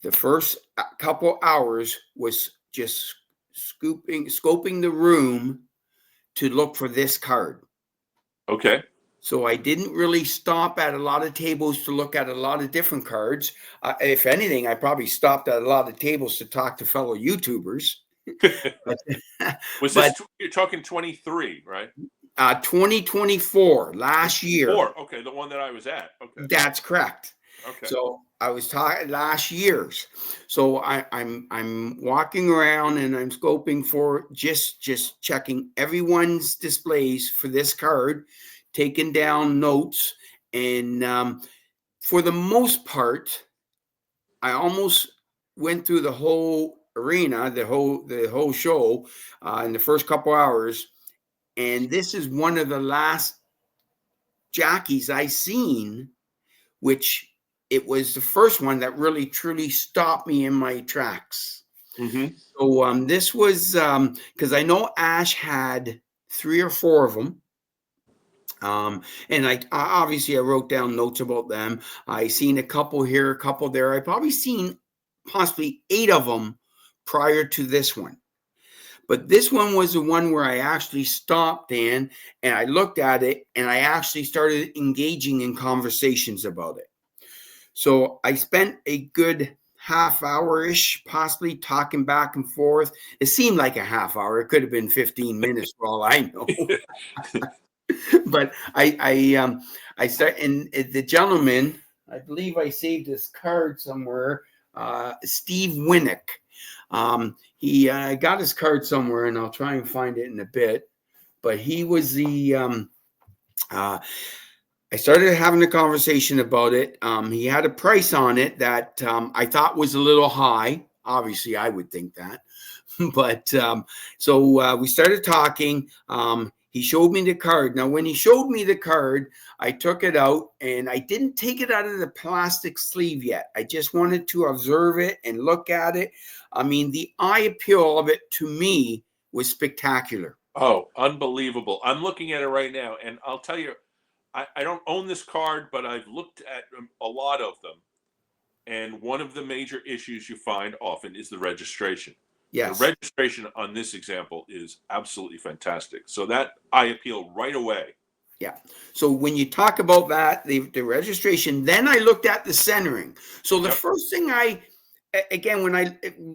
S2: the first couple hours was just scoping the room to look for this card.
S1: Okay.
S2: So I didn't really stop at a lot of tables to look at a lot of different cards. If anything, I probably stopped at a lot of tables to talk to fellow YouTubers.
S1: You're talking 23, right?
S2: 2024, last year.
S1: Okay, the one that I was at. Okay.
S2: That's correct.
S1: Okay.
S2: So I was talking last year's. So I'm walking around and I'm scoping for just checking everyone's displays for this card, taking down notes, and for the most part, I almost went through the whole arena, the whole show in the first couple hours, and this is one of the last jockeys I seen, which it was the first one that really truly stopped me in my tracks.
S1: Mm-hmm.
S2: So this was because I know Ash had 3 or 4 of them. And I obviously wrote down notes about them. I seen a couple here, a couple there. I probably seen possibly 8 of them prior to this one. But this one was the one where I actually stopped in and I looked at it and I actually started engaging in conversations about it. So I spent a good half hour-ish possibly talking back and forth. It seemed like a half hour. It could have been 15 minutes for all I know. But I start, and the gentleman, I believe I saved his card somewhere, Steve Winnick. He got his card somewhere, and I'll try and find it in a bit. But he was the I started having a conversation about it. He had a price on it that I thought was a little high. Obviously, I would think that. But so we started talking. He showed me the card. Now, when he showed me the card, I took it out and I didn't take it out of the plastic sleeve yet. I just wanted to observe it and look at it. I mean, the eye appeal of it to me was spectacular.
S1: Oh, unbelievable. I'm looking at it right now, and I'll tell you, I don't own this card, but I've looked at a lot of them. And one of the major issues you find often is the registration.
S2: Yes.
S1: The registration on this example is absolutely fantastic. So that eye appeal right away.
S2: Yeah. So when you talk about that, the registration, then I looked at the centering. So the first thing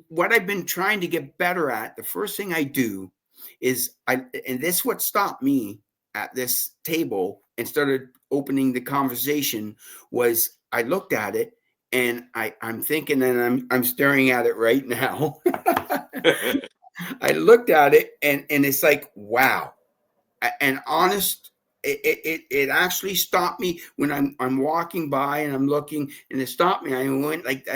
S2: what I've been trying to get better at, the first thing I do is and this is what stopped me at this table and started opening the conversation was I looked at it and I'm thinking, and I'm staring at it right now. I looked at it and it's like, wow. And honest, it actually stopped me when I'm walking by and I'm looking and it stopped me. I went like,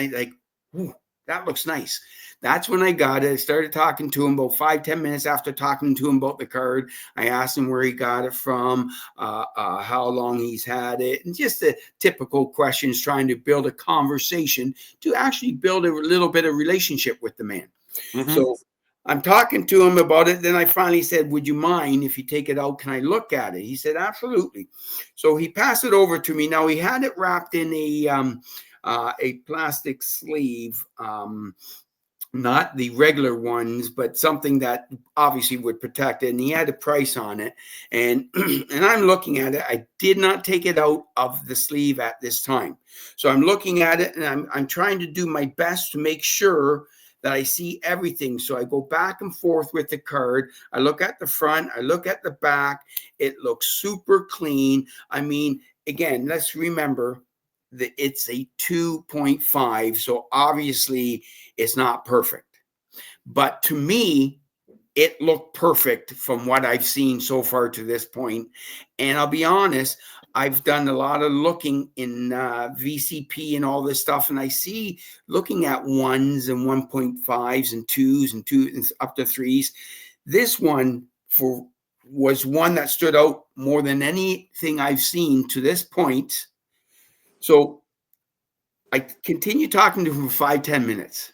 S2: ooh, that looks nice. That's when I got it. I started talking to him about 5-10 minutes after talking to him about the card. I asked him where he got it from, how long he's had it, and just the typical questions, trying to build a conversation to actually build a little bit of relationship with the man. Mm-hmm. So I'm talking to him about it. Then I finally said, would you mind if you take it out? Can I look at it? He said, absolutely. So he passed it over to me. Now he had it wrapped in a plastic sleeve, not the regular ones, but something that obviously would protect it. And he had a price on it. And and I'm looking at it. I did not take it out of the sleeve at this time. So I'm looking at it, and I'm trying to do my best to make sure that I see everything. So I go back and forth with the card. I look at the front. I look at the back. It looks super clean. I mean, again, let's remember that it's a 2.5. So obviously it's not perfect. But to me, it looked perfect from what I've seen so far to this point. And I'll be honest, I've done a lot of looking in VCP and all this stuff, and I see looking at 1s and 1.5s and 2s and 2 and up to 3s. This one was one that stood out more than anything I've seen to this point. So I continued talking to him for 5-10 minutes,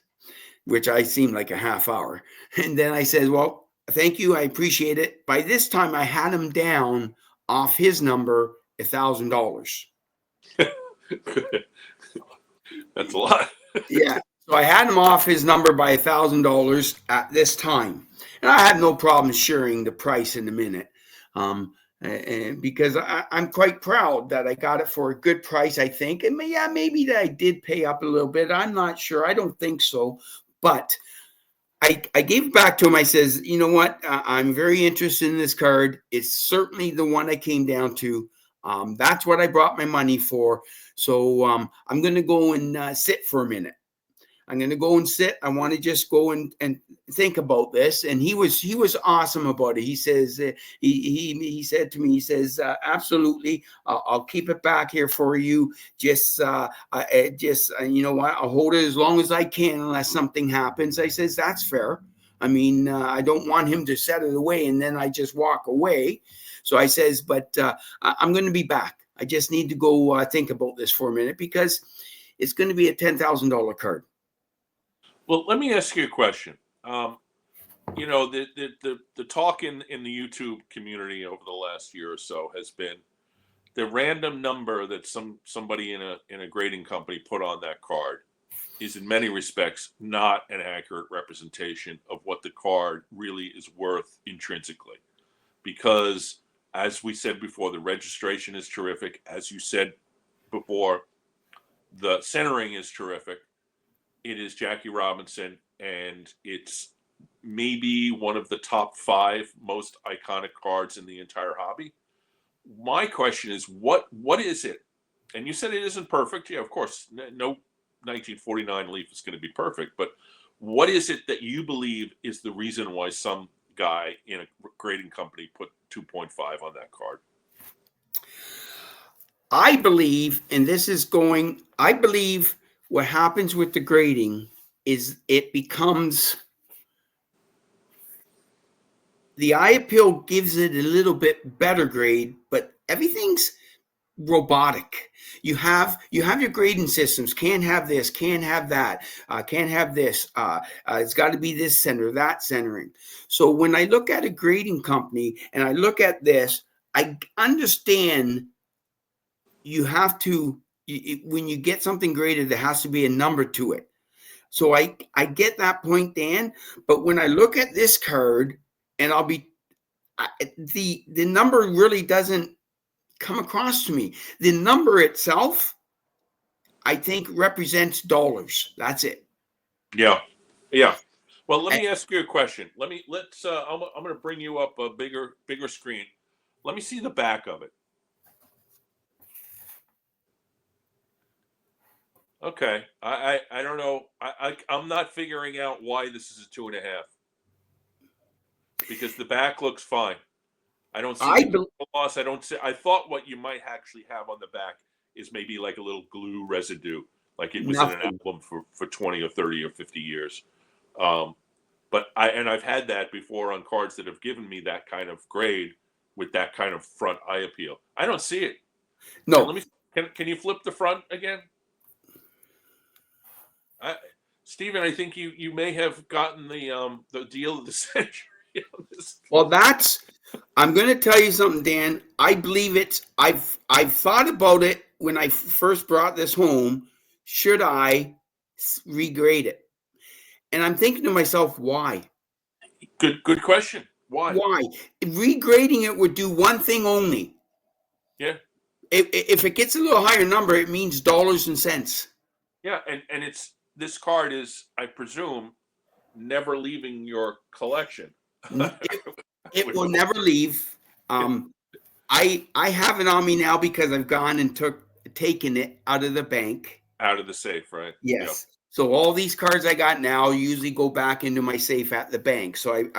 S2: which I seemed like a half hour. And then I said, well, thank you. I appreciate it. By this time, I had him down off his number, $1,000.
S1: That's a lot.
S2: Yeah. So I had him off his number by $1,000 at this time. And I have no problem sharing the price in a minute. And because I'm quite proud that I got it for a good price, I think. And yeah, maybe that I did pay up a little bit. I'm not sure. I don't think so. But I gave it back to him. I says, you know what? I'm very interested in this card. It's certainly the one I came down to. That's what I brought my money for. So I'm going to go and sit for a minute. I'm going to go and sit. I want to just go and think about this. And he was awesome about it. He says, he said to me, he says, absolutely. I'll keep it back here for you. Just you know what? I'll hold it as long as I can unless something happens. I says, that's fair. I mean, I don't want him to set it away and then I just walk away. So I says, but I'm going to be back. I just need to go think about this for a minute because it's going to be a $10,000 card.
S1: Well, let me ask you a question. You know, the talk in the YouTube community over the last year or so has been the random number that somebody in a grading company put on that card is in many respects not an accurate representation of what the card really is worth intrinsically. Because as we said before, the registration is terrific. As you said before, the centering is terrific. It is Jackie Robinson, and it's maybe one of the top 5 most iconic cards in the entire hobby. My question is, what is it? And you said it isn't perfect. Yeah, of course, no 1949 Leaf is going to be perfect. But what is it that you believe is the reason why some guy in a grading company put 2.5 on that card?
S2: I believe, and I believe what happens with the grading is it becomes, the eye appeal gives it a little bit better grade, but everything's robotic. You have your grading systems. Can't have this, can't have that, can't have this. It's got to be this center, that centering. So when I look at a grading company and I look at this, I understand you have to, when you get something graded, there has to be a number to it. So I get that point, Dan. But when I look at this card, and the number really doesn't come across to me. The number itself, I think, represents dollars. That's it.
S1: Yeah. Well, let me ask you a question. I'm going to bring you up a bigger screen. Let me see the back of it. Okay, I don't know. I'm not figuring out why this is a 2.5 because the back looks fine. I don't see loss. I thought what you might actually have on the back is maybe like a little glue residue, like it was in an album for 20 or 30 or 50 years. But I've had that before on cards that have given me that kind of grade with that kind of front eye appeal. I don't see it.
S2: No.
S1: Can you flip the front again? Stephen, I think you may have gotten the deal of the century on this.
S2: Well, I'm going to tell you something, Dan. I believe I've thought about it when I first brought this home. should I regrade it? And I'm thinking to myself, why?
S1: Good question. Why?
S2: Why? Regrading it would do one thing only.
S1: Yeah.
S2: If it gets a little higher number, it means dollars and cents.
S1: Yeah, and this card is, I presume, never leaving your collection.
S2: It will never leave. I have it on me now because I've gone and taken it out of the bank.
S1: Out of the safe, right?
S2: Yes.
S1: Yep.
S2: So all these cards I got now usually go back into my safe at the bank. So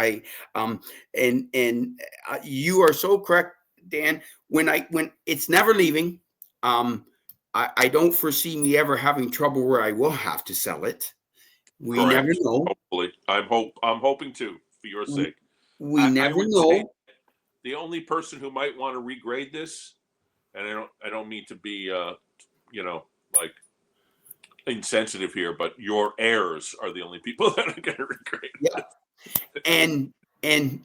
S2: you are so correct, Dan. When it's never leaving, I don't foresee me ever having trouble where I will have to sell it. We
S1: Correct.
S2: never know.
S1: Hopefully, I'm hoping to, for your sake.
S2: We never know.
S1: The only person who might want to regrade this, and I don't mean to be like insensitive here, but your heirs are the only people that are going to regrade.
S2: Yeah. And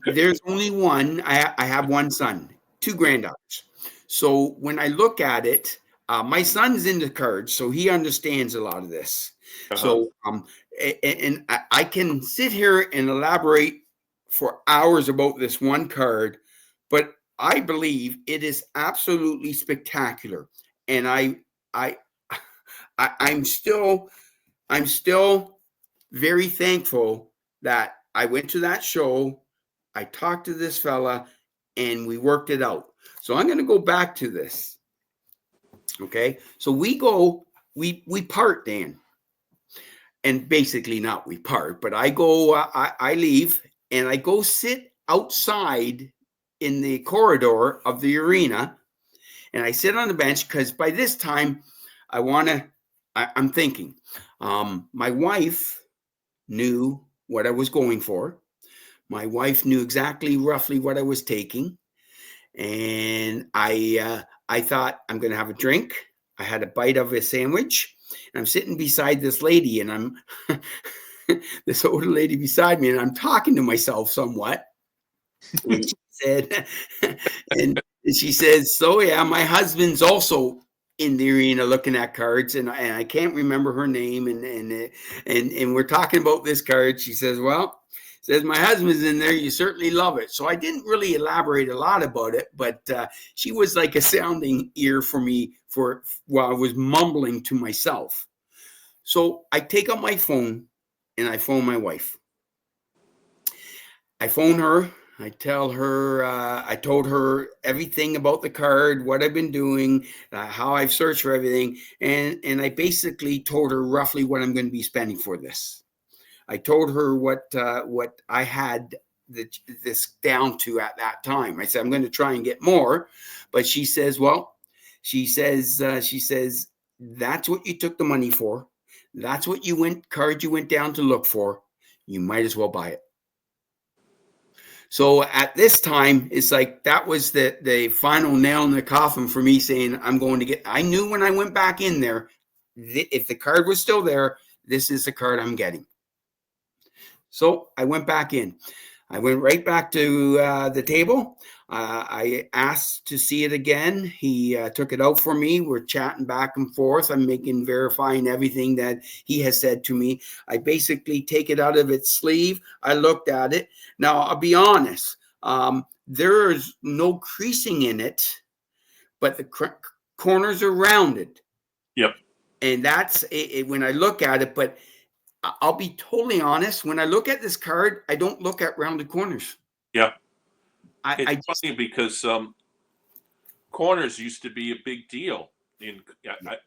S2: there's only one. I have one son, 2 granddaughters. So when I look at it, my son's into cards, so he understands a lot of this. So and I can sit here and elaborate for hours about this one card, but I believe it is absolutely spectacular. And I'm still very thankful that I went to that show. I talked to this fella and we worked it out. So I'm going to go back to this. Okay. So we part, Dan. And basically not we part, but I go, I leave and I go sit outside in the corridor of the arena. And I sit on the bench because by this time I'm thinking, my wife knew what I was going for. My wife knew exactly roughly what I was taking. And I thought I'm going to have a drink. I had a bite of a sandwich. And I'm sitting beside this lady and I'm this older lady beside me and I'm talking to myself somewhat. And she says, so yeah, my husband's also in the arena looking at cards and I can't remember her name and we're talking about this card. She says, well, says my husband's in there. You certainly love it. So I didn't really elaborate a lot about it, but she was like a sounding ear for me while I was mumbling to myself. So I take out my phone and I phone my wife. I phone her. I tell her, I told her everything about the card, what I've been doing, how I've searched for everything. And I basically told her roughly what I'm going to be spending for this. I told her what I had this down to at that time. I said, I'm going to try and get more. But she says, that's what you took the money for. That's what you went down to look for. You might as well buy it. So at this time, it's like that was the final nail in the coffin for me saying I'm going to get. I knew when I went back in there, if the card was still there, this is the card I'm getting. So I went back in. I went right back to the table. I asked to see it again. He took it out for me. We're chatting back and forth. I'm verifying everything that he has said to me. I basically take it out of its sleeve. I looked at it. Now, I'll be honest. There's no creasing in it, but the corners are rounded.
S1: Yep.
S2: And that's when I look at it, but I'll be totally honest. When I look at this card, I don't look at rounded corners.
S1: Yeah. It's funny because corners used to be a big deal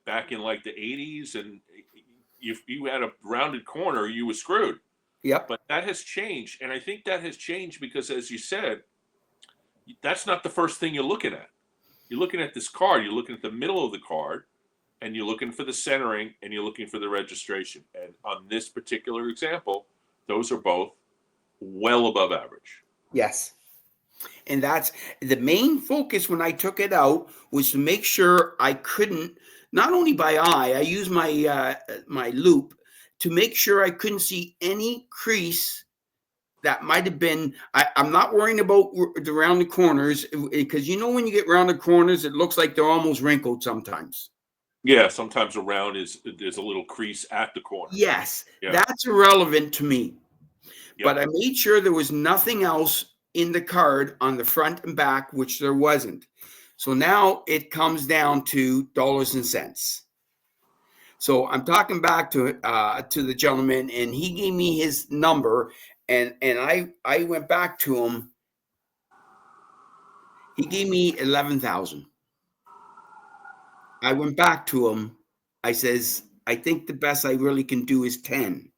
S1: back in like the 80s. And if you had a rounded corner, you were screwed.
S2: Yep.
S1: But that has changed. And I think that has changed because, as you said, that's not the first thing you're looking at. You're looking at this card. You're looking at the middle of the card. And you're looking for the centering, and you're looking for the registration. And on this particular example, those are both well above average.
S2: Yes. And that's the main focus when I took it out was to make sure I couldn't, not only by eye, I use my my loop to make sure I couldn't see any crease that might have been. I'm not worrying about the rounded corners because when you get rounded corners, it looks like they're almost wrinkled sometimes.
S1: Yeah, sometimes around there's a little crease at the corner.
S2: Yes,
S1: Yeah.
S2: that's irrelevant to me.
S1: Yep.
S2: But I made sure there was nothing else in the card on the front and back, which there wasn't. So now it comes down to dollars and cents. So I'm talking back to the gentleman, and he gave me his number, and I went back to him. He gave me 11,000. I went back to him. I says, I think the best I really can do is 10.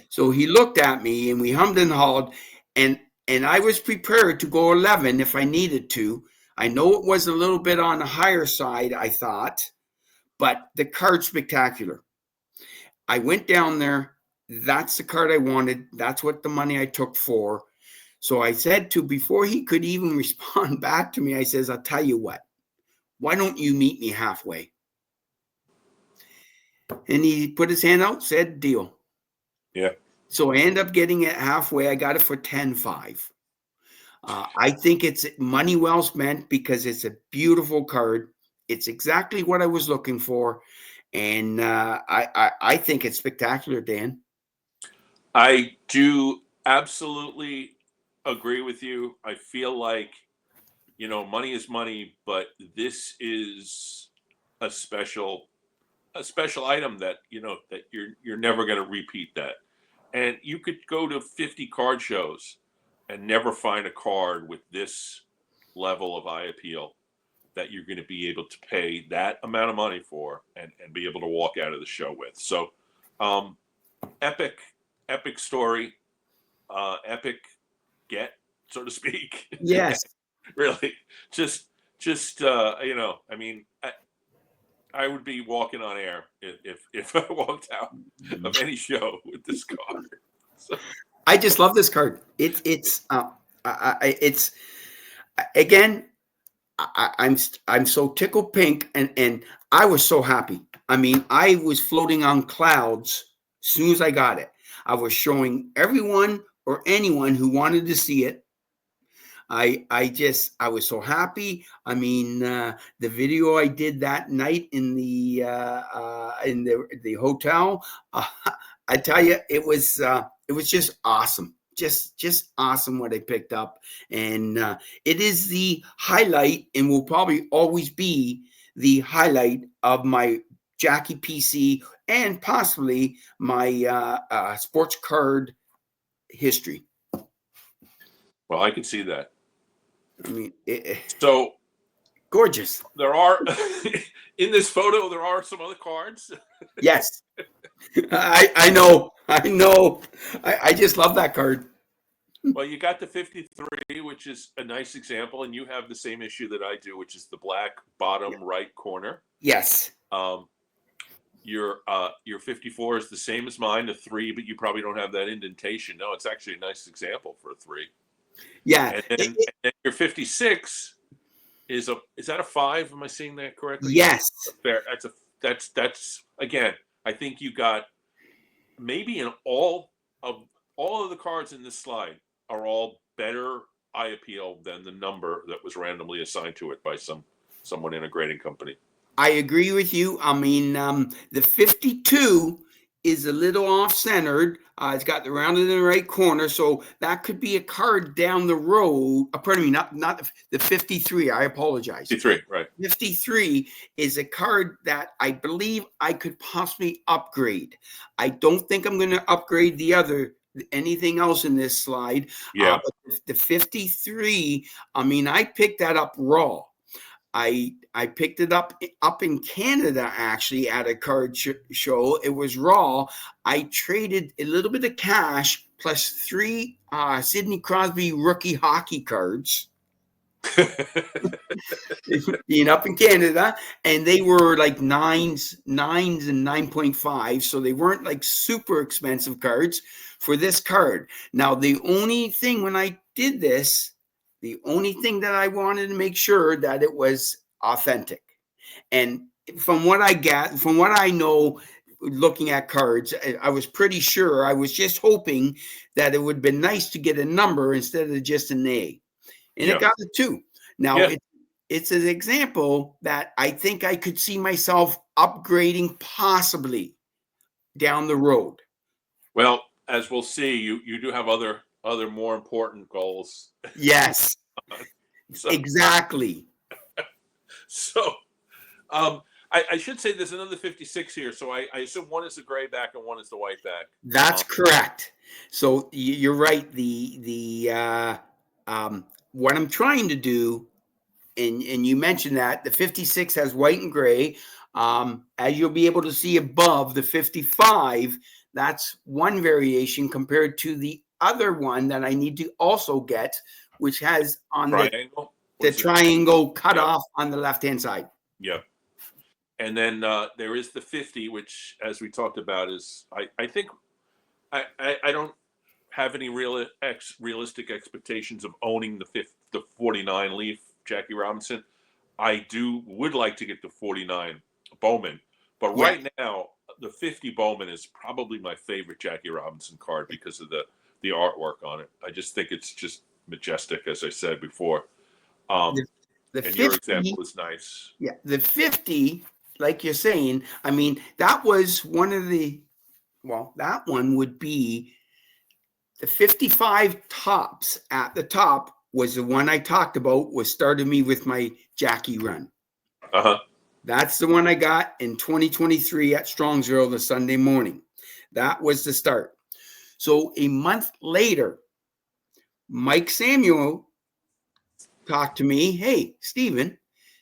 S2: So he looked at me, and we hummed and hawed, and I was prepared to go 11 if I needed to. I know it was a little bit on the higher side, I thought, but the card's spectacular. I went down there. That's the card I wanted. That's what the money I took for. So I said before he could even respond back to me, I says, I'll tell you what, why don't you meet me halfway? And he put his hand out, said, deal.
S1: Yeah.
S2: So I ended up getting it halfway. I got it for 10.5. I think it's money well spent because it's a beautiful card. It's exactly what I was looking for. And I think it's spectacular, Dan.
S1: I do absolutely agree with you. I feel like, money is money, but this is a special item that, that you're never going to repeat that. And you could go to 50 card shows and never find a card with this level of eye appeal that you're going to be able to pay that amount of money for and be able to walk out of the show with. So, epic story, epic get, so to speak.
S2: Yes.
S1: Really, just I mean, I would be walking on air if I walked out of any show with this card. So.
S2: I just love this card. It's again, I'm so tickled pink, and I was so happy. I mean, I was floating on clouds as soon as I got it. I was showing everyone or anyone who wanted to see it. I was so happy. I mean, the video I did that night in the hotel, I tell you, it was just awesome. Just awesome what I picked up. And it is the highlight and will probably always be the highlight of my Jackie PC and possibly my sports card history.
S1: Well, I can see that.
S2: I mean,
S1: so
S2: gorgeous.
S1: There are, in this photo, there are some other cards.
S2: Yes. I know. I just love that card.
S1: Well, you got the 53, which is a nice example, and you have the same issue that I do, which is the black bottom right corner.
S2: Yes.
S1: Your 54 is the same as mine, the 3, but you probably don't have that indentation. No, it's actually a nice example for a 3.
S2: Yeah.
S1: And then your 56 is that a 5? Am I seeing that correctly?
S2: Yes.
S1: Fair. That's again. I think you got maybe in all of the cards in this slide are all better eye appeal than the number that was randomly assigned to it by someone in a grading company.
S2: I agree with you. I mean, the 52 is a little off-centered. It's got the rounded in the right corner, so that could be a card down the road. Pardon me, not the 53. I apologize.
S1: 53, right.
S2: 53 is a card that I believe I could possibly upgrade. I don't think I'm going to upgrade anything else in this slide.
S1: Yeah.
S2: But the 53, I mean, I picked that up raw. I picked it up in Canada, actually, at a card show. It was raw. I traded a little bit of cash plus 3 Sidney Crosby rookie hockey cards. Being up in Canada, and they were like 9s and 9.5, so they weren't like super expensive cards for this card. Now, the only thing when I did this, the only thing that I wanted to make sure that it was authentic. And from what I know, looking at cards, I was pretty sure. I was just hoping that it would have been nice to get a number instead of just an A. And It got a 2. Now, it's an example that I think I could see myself upgrading possibly down the road.
S1: Well, as we'll see, you do have other more important goals.
S2: Yes,
S1: So
S2: exactly.
S1: so I should say there's another 56 here. So I assume one is the gray back and one is the white back.
S2: That's correct. So you're right. What I'm trying to do, and you mentioned that the 56 has white and gray. As you'll be able to see above, the 55, that's one variation compared to the other one that I need to also get, which has on
S1: Triangle.
S2: the triangle cut
S1: Yeah.
S2: off on the left-hand side.
S1: Yeah. And then there is the 50, which, as we talked about, is I think I don't have any realistic expectations of owning the 49 Leaf Jackie Robinson. I would like to get the 49 Bowman, but
S2: Yeah.
S1: right now the 50 Bowman is probably my favorite Jackie Robinson card because of the artwork on it. I just think it's just majestic, as I said before.
S2: The
S1: And
S2: 50,
S1: your example is nice.
S2: yeah, the 50, like you're saying, I mean, that was one of the, well, that one would be the 55 tops at the top was the one I talked about, was started me with my Jackie run.
S1: Uh-huh.
S2: That's the one I got in 2023 at Strongsville the Sunday morning. That was the start. So a month later, Mike Samuel talked to me. Hey, Stephen,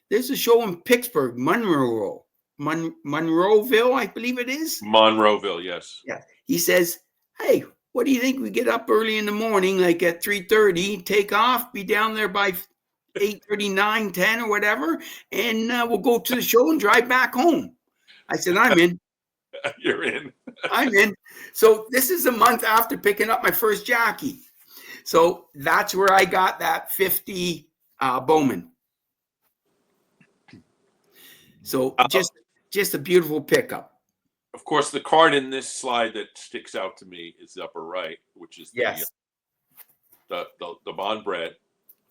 S2: there's a show in Pittsburgh, Monroeville, I believe it is.
S1: Monroeville, yes.
S2: Yeah. He says, hey, what do you think we get up early in the morning, like at 3:30, take off, be down there by 8:39, 10 or whatever, and we'll go to the show and drive back home. I said, I'm in.
S1: You're in.
S2: I'm in. So this is a month after picking up my first Jackie. So that's where I got that 50 Bowman. So just a beautiful pickup.
S1: Of course, the card in this slide that sticks out to me is the upper right, which is the Bond bread.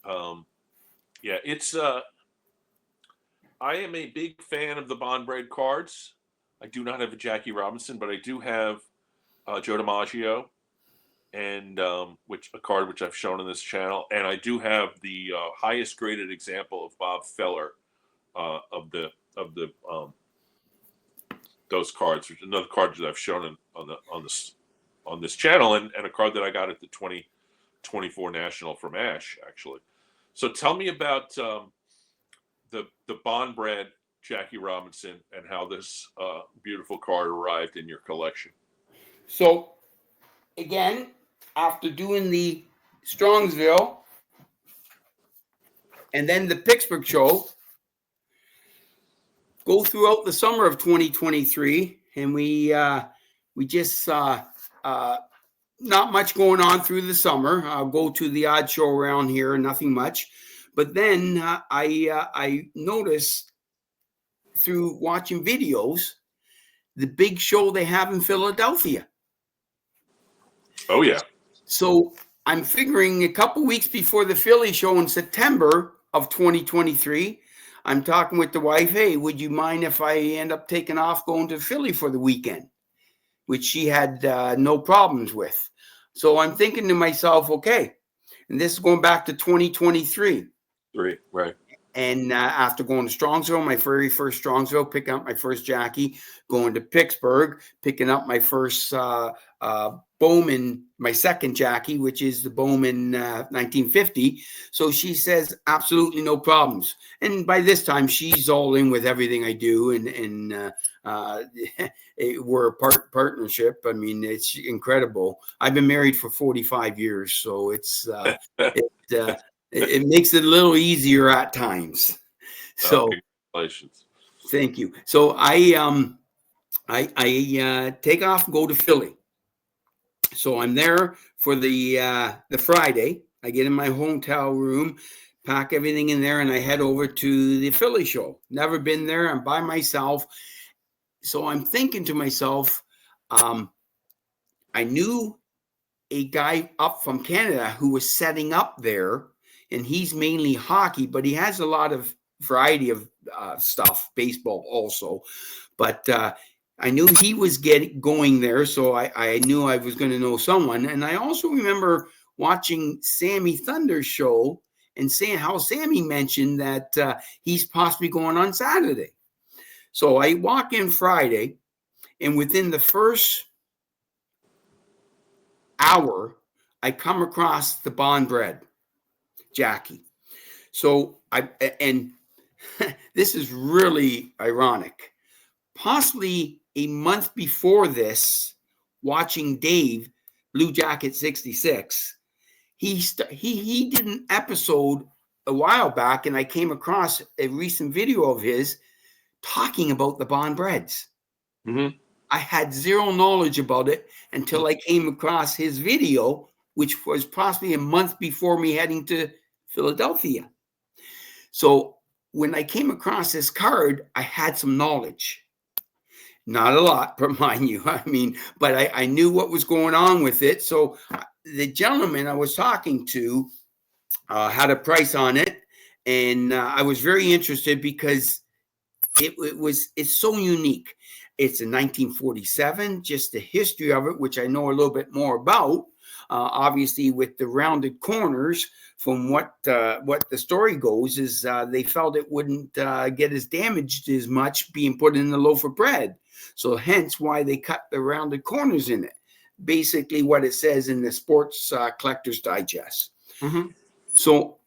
S1: Yeah, it's I am a big fan of the Bond bread cards. I do not have a Jackie Robinson, but I do have Joe DiMaggio, and a card which I've shown on this channel, and I do have the highest graded example of Bob Feller of the those cards, which is another card that I've shown on this channel, and a card that I got at the 2024 National from Ash, actually. So tell me about the Bond bread Jackie Robinson and how this beautiful card arrived in your collection.
S2: So again, after doing the Strongsville and then the Pittsburgh show, go throughout the summer of 2023, and we just not much going on through the summer. I'll go to the odd show around here, nothing much. But then I noticed through watching videos the big show they have in Philadelphia.
S1: Oh, yeah.
S2: So I'm figuring a couple weeks before the Philly show in September of 2023, I'm talking with the wife, hey, would you mind if I end up taking off going to Philly for the weekend? Which she had no problems with. So I'm thinking to myself, okay, and this is going back to 2023.
S1: Right.
S2: And after going to Strongsville, my very first Strongsville, picking up my first Jackie, going to Pittsburgh, picking up my first Bowman, my second Jackie, which is the Bowman 1950. So she says, absolutely no problems. And by this time, she's all in with everything I do. And we're a partnership. I mean, it's incredible. I've been married for 45 years. So it's it makes it a little easier at times. So
S1: congratulations.
S2: Thank you. So I take off and go to Philly. So I'm there for the Friday. I get in my hotel room, pack everything in there, and I head over to the Philly show. Never been there. I'm by myself. So I'm thinking to myself, I knew a guy up from Canada who was setting up there, and he's mainly hockey, but he has a lot of variety of stuff, baseball also. But I knew he was going there, so I knew I was going to know someone. And I also remember watching Sammy Thunder's show and saying how Sammy mentioned that he's possibly going on Saturday. So I walk in Friday, and within the first hour, I come across the Bond bread, Jackie. So this is really ironic. Possibly a month before this, watching Dave, Blue Jacket 66, he did an episode a while back, and I came across a recent video of his talking about the Bond breads.
S1: Mm-hmm.
S2: I had zero knowledge about it until I came across his video, which was possibly a month before me heading to Philadelphia. So when I came across this card, I had some knowledge. Not a lot, mind you. I mean, but I knew what was going on with it. So the gentleman I was talking to had a price on it, and I was very interested because it's so unique. It's a 1947, just the history of it, which I know a little bit more about. Obviously, with the rounded corners, from what the story goes, is they felt it wouldn't get as damaged as much being put in the loaf of bread. So hence why they cut the rounded corners in it. Basically what it says in the Sports Collector's Digest.
S1: Mm-hmm.
S2: So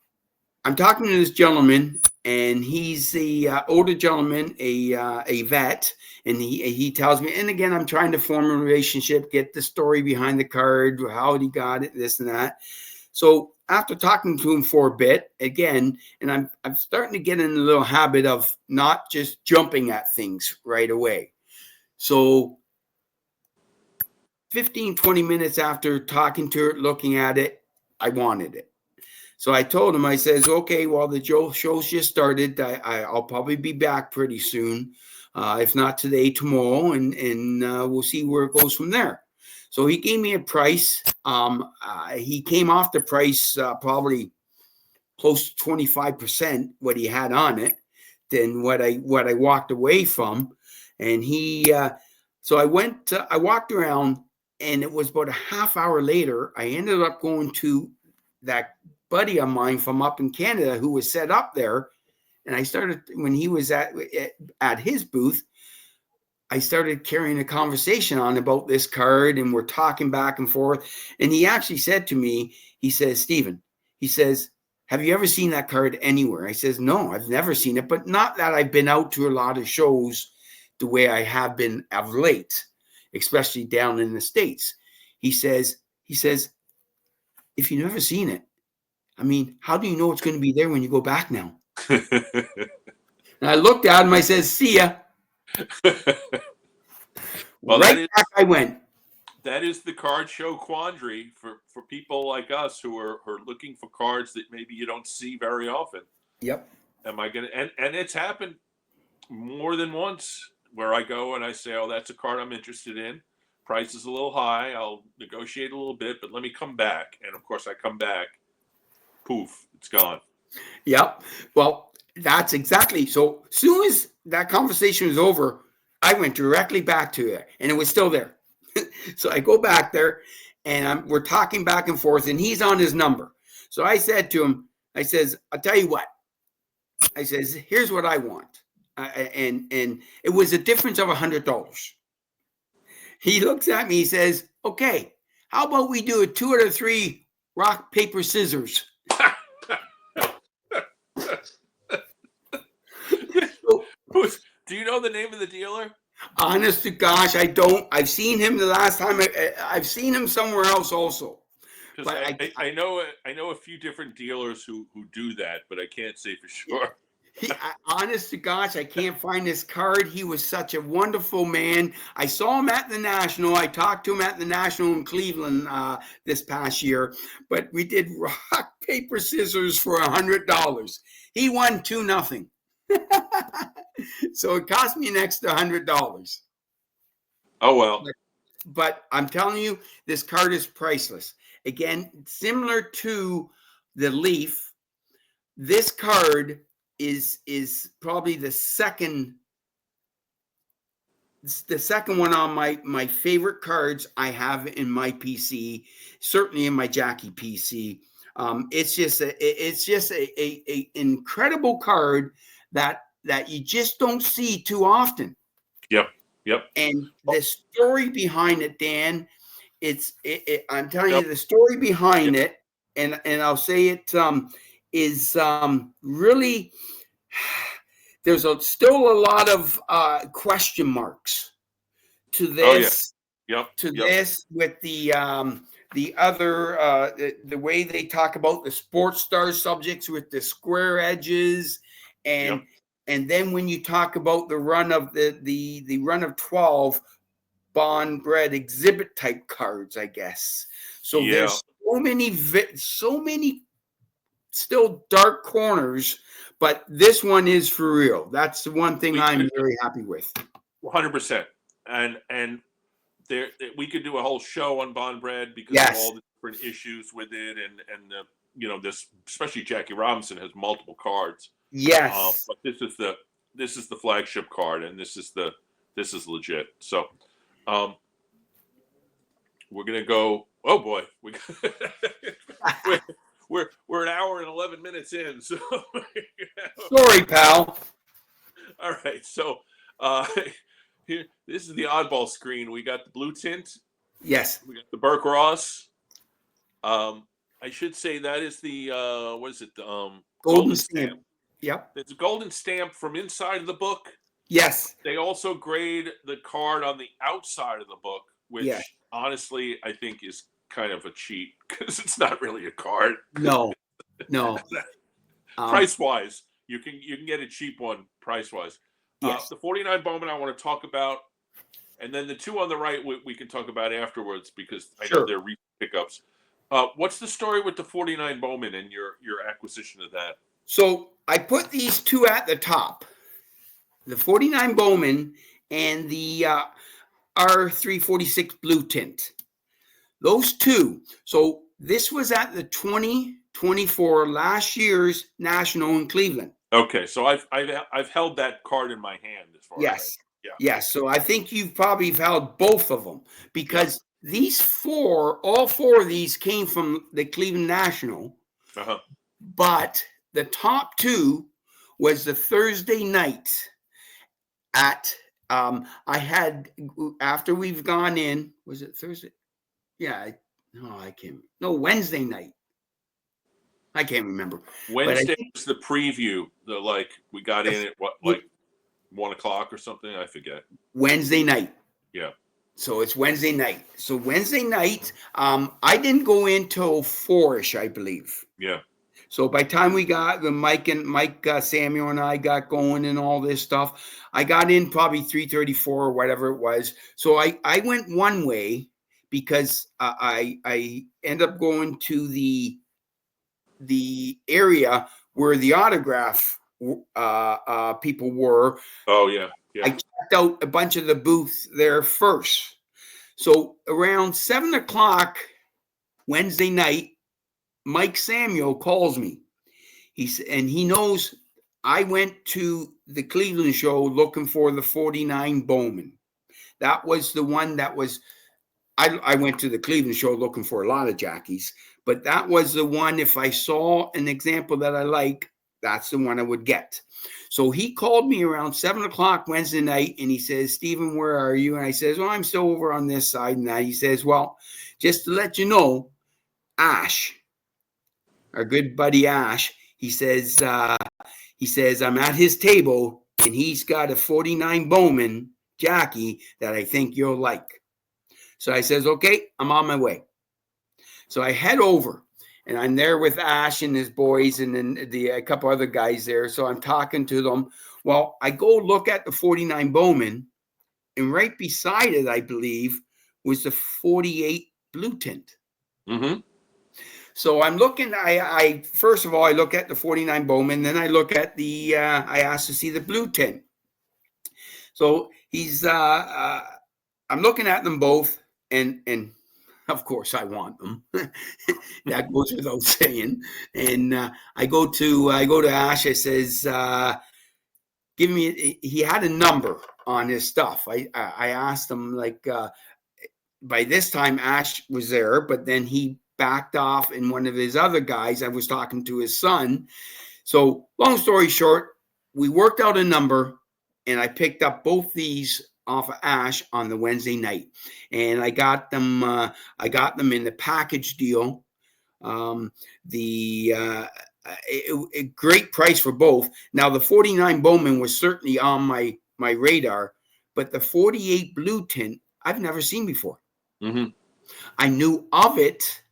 S2: I'm talking to this gentleman, and he's the older gentleman, a vet, and he tells me, and again, I'm trying to form a relationship, get the story behind the card, how he got it, this and that. So after talking to him for a bit, again, and I'm starting to get in a little habit of not just jumping at things right away. So 15, 20 minutes after talking to it, looking at it, I wanted it. So I told him, I says, okay, well, the show's just started. I'll probably be back pretty soon. If not today, tomorrow, and we'll see where it goes from there. So he gave me a price. He came off the price probably close to 25% what he had on it than what I walked away from. And so I walked around, and it was about a half hour later, I ended up going to that buddy of mine from up in Canada who was set up there. And I started, when he was at his booth, I started carrying a conversation on about this card, and we're talking back and forth. And he actually said to me, he says, Stephen, he says, have you ever seen that card anywhere? I says, no, I've never seen it, but not that I've been out to a lot of shows the way I have been of late, especially down in the States. He says, if you've never seen it, I mean, how do you know it's going to be there when you go back now? And I looked at him, I says, see ya.
S1: Well,
S2: right back I went.
S1: That is the card show quandary for people like us who are looking for cards that maybe you don't see very often.
S2: Yep.
S1: Am I going to, and it's happened more than once where I go and I say, oh, that's a card I'm interested in. Price is a little high. I'll negotiate a little bit, but let me come back. And of course I come back. Poof, it's gone.
S2: Yep. Well, that's exactly. So as soon as that conversation was over, I went directly back to it, and it was still there. So I go back there, and we're talking back and forth, and he's on his number. So I said to him, I says, I'll tell you what. I says, here's what I want. And it was a difference of $100. He looks at me, he says, okay, how about we do a 2 out of 3 rock, paper, scissors?
S1: Do you know the name of the dealer?
S2: Honest to gosh, I don't. I've seen him the last time. I've seen him somewhere else also.
S1: Because I know a few different dealers who do that, but I can't say for sure.
S2: Honest to gosh, I can't find his card. He was such a wonderful man. I saw him at the National. I talked to him at the National in Cleveland this past year. But we did rock, paper, scissors for $100. He won 2-0. So it cost me an extra $100.
S1: Oh, well.
S2: But I'm telling you, this card is priceless. Again, similar to the Leaf, this card is probably the second one on my favorite cards I have in my PC, certainly in my Jackie PC. It's just a incredible card that you just don't see too often.
S1: Yep.
S2: And the story behind it, Dan, I'm telling you the story behind it, and I'll say it is really. There's still a lot of question marks to this. This with the other the way they talk about the sports star subjects with the square edges, and then when you talk about the run of the run of 12 bond bred exhibit type cards, I guess. So there's so many still dark corners, but this one is for real. That's the one thing I'm very happy with.
S1: 100%. And there we could do a whole show on bond bred because of all the different issues with it, and this, especially Jackie Robinson has multiple cards.
S2: Yes.
S1: But this is the flagship card, and this is legit. So we're gonna go. Oh boy, we're an hour and 11 minutes in. So
S2: sorry, pal.
S1: All right, so here, this is the oddball screen. We got the blue tint.
S2: Yes.
S1: We got the Burke Ross. I should say that is the what is it?
S2: Golden stamp. Yep.
S1: It's a golden stamp from inside of the book.
S2: Yes.
S1: They also grade the card on the outside of the book, which honestly I think is kind of a cheat because it's not really a card.
S2: No.
S1: Price wise, you can get a cheap one price wise.
S2: Yes.
S1: The 49 Bowman I want to talk about, and then the two on the right we can talk about afterwards because I know they're recent pickups. What's the story with the 49 Bowman and your acquisition of that?
S2: So I put these two at the top, the 49 Bowman and the R346 blue tint. Those two. So this was at the 2024 last year's National in Cleveland.
S1: Okay, so I've held that card in my hand as far as
S2: yes. So I think you've probably held both of them because these all four of these came from the Cleveland National. But the top two was the Thursday night at I had after we've gone in. Was it Thursday? Yeah. I can't. No, Wednesday night. I can't remember.
S1: Wednesday was the preview. We got in at 1:00 or something. I forget.
S2: Wednesday night.
S1: Yeah.
S2: So it's Wednesday night. So Wednesday night, I didn't go in till 4-ish, I believe.
S1: Yeah.
S2: So by the time we got the Mike Samuel and I got going and all this stuff, I got in probably 3:34 or whatever it was. So I went one way because I end up going to the area where the autograph people were.
S1: Oh yeah.
S2: I checked out a bunch of the booths there first. So around 7:00 Wednesday night, Mike Samuel calls me. He knows I went to the Cleveland show looking for the 49 Bowman. That was the one that was. I went to the Cleveland show looking for a lot of Jackies, but that was the one. If I saw an example that I like, that's the one I would get. So he called me around 7:00 Wednesday night, and he says, "Stephen, where are you?" And I says, "Well, I'm still over on this side." And that he says, "Well, just to let you know, Ash, our good buddy Ash, he says I'm at his table, and he's got a 49 Bowman Jackie that I think you'll like." So I says, "Okay, I'm on my way." So I head over. And I'm there with Ash and his boys and then a couple other guys there. So I'm talking to them. Well, I go look at the 49 Bowman, and right beside it, I believe, was the 48 blue tint.
S1: Mm-hmm.
S2: So I'm looking. I first of all, I look at the 49 Bowman. Then I look at I asked to see the blue tint. So I'm looking at them both, and Of course, I want them. That goes without saying. And I go to Ash. I says, "Give me." He had a number on his stuff. I asked him, like, by this time Ash was there, but then he backed off, and one of his other guys, I was talking to his son. So long story short, we worked out a number, and I picked up both these off of Ash on the Wednesday night, and I got them in the package deal. A great price for both. Now the 49 Bowman was certainly on my radar, but the 48 blue tint I've never seen before.
S1: Mm-hmm.
S2: I knew of it,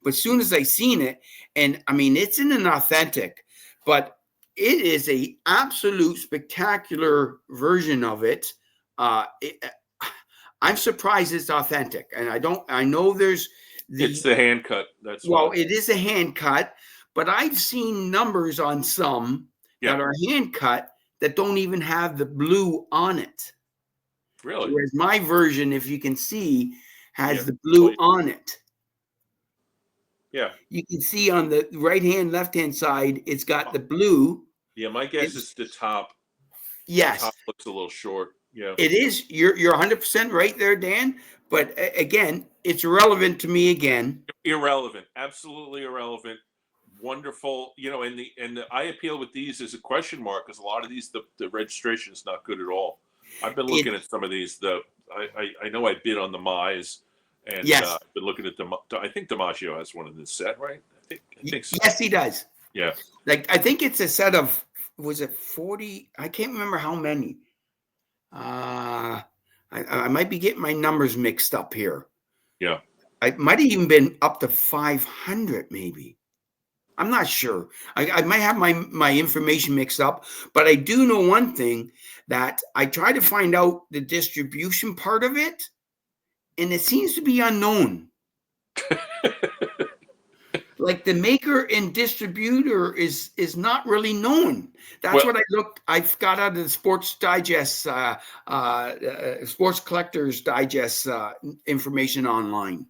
S2: but as soon as I seen it, and I mean, it's in an authentic, but it is a absolute spectacular version of it. I'm surprised it's authentic, and I know there's
S1: it's the hand cut. That's
S2: it is a hand cut, but I've seen numbers on some that are hand cut that don't even have the blue on it.
S1: Really?
S2: Whereas my version, if you can see, has the blue on it.
S1: Yeah.
S2: You can see on the right-hand, left-hand side, it's got the blue.
S1: Yeah, my guess is the top.
S2: Yes.
S1: The top looks a little short. Yeah.
S2: It is. You're 100% right there, Dan. But again, it's irrelevant to me again.
S1: Irrelevant. Absolutely irrelevant. Wonderful. And the eye appeal with these is a question mark, because a lot of these, the registration is not good at all. I've been looking at some of these. I know I bid on the Mize, and I've been looking at I think DiMaggio has one in this set, right? I think so.
S2: Yes, he does.
S1: Yeah.
S2: Like, I think it's a set of, was it 40? I can't remember how many. I might be getting my numbers mixed up here.
S1: Yeah.
S2: I might have even been up to 500, maybe. I'm not sure. I might have my information mixed up, but I do know one thing, that I try to find out the distribution part of it, and it seems to be unknown. Like, the maker and distributor is not really known. That's what I've got out of the Sports Digest, Sports Collectors Digest information online.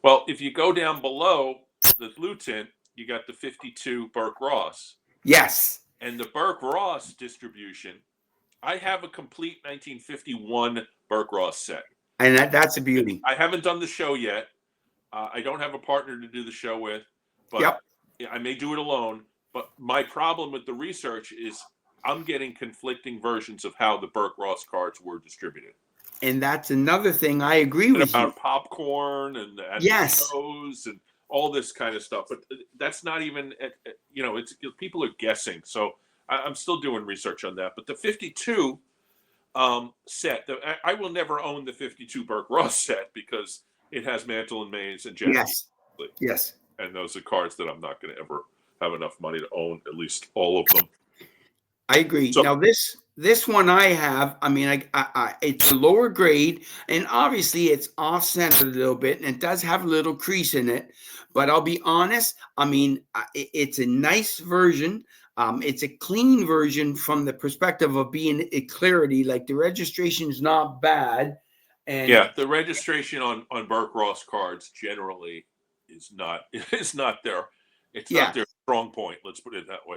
S1: Well, if you go down below the blue tint, you got the 52 Burke Ross.
S2: Yes.
S1: And the Burke Ross distribution, I have a complete 1951 Burke Ross set.
S2: And that's a beauty.
S1: I haven't done the show yet. I don't have a partner to do the show with, but I may do it alone. But my problem with the research is I'm getting conflicting versions of how the Burke Ross cards were distributed.
S2: And that's another thing I agree with
S1: about popcorn and shows and all this kind of stuff. But that's not even, it's people are guessing. So I'm still doing research on that. But the 52 set, I will never own the 52 Burke Ross set, because it has Mantle and Mays and Jackie.
S2: Yes.
S1: And those are cards that I'm not going to ever have enough money to own, at least all of them.
S2: I agree. So, now this one I have, I mean, it's a lower grade, and obviously it's off-centered a little bit, and it does have a little crease in it. But I'll be honest, I mean, it's a nice version. It's a clean version from the perspective of being a clarity. Like, the registration is not bad. And
S1: the registration on Burke Ross cards generally is not their strong point. Let's put it that way.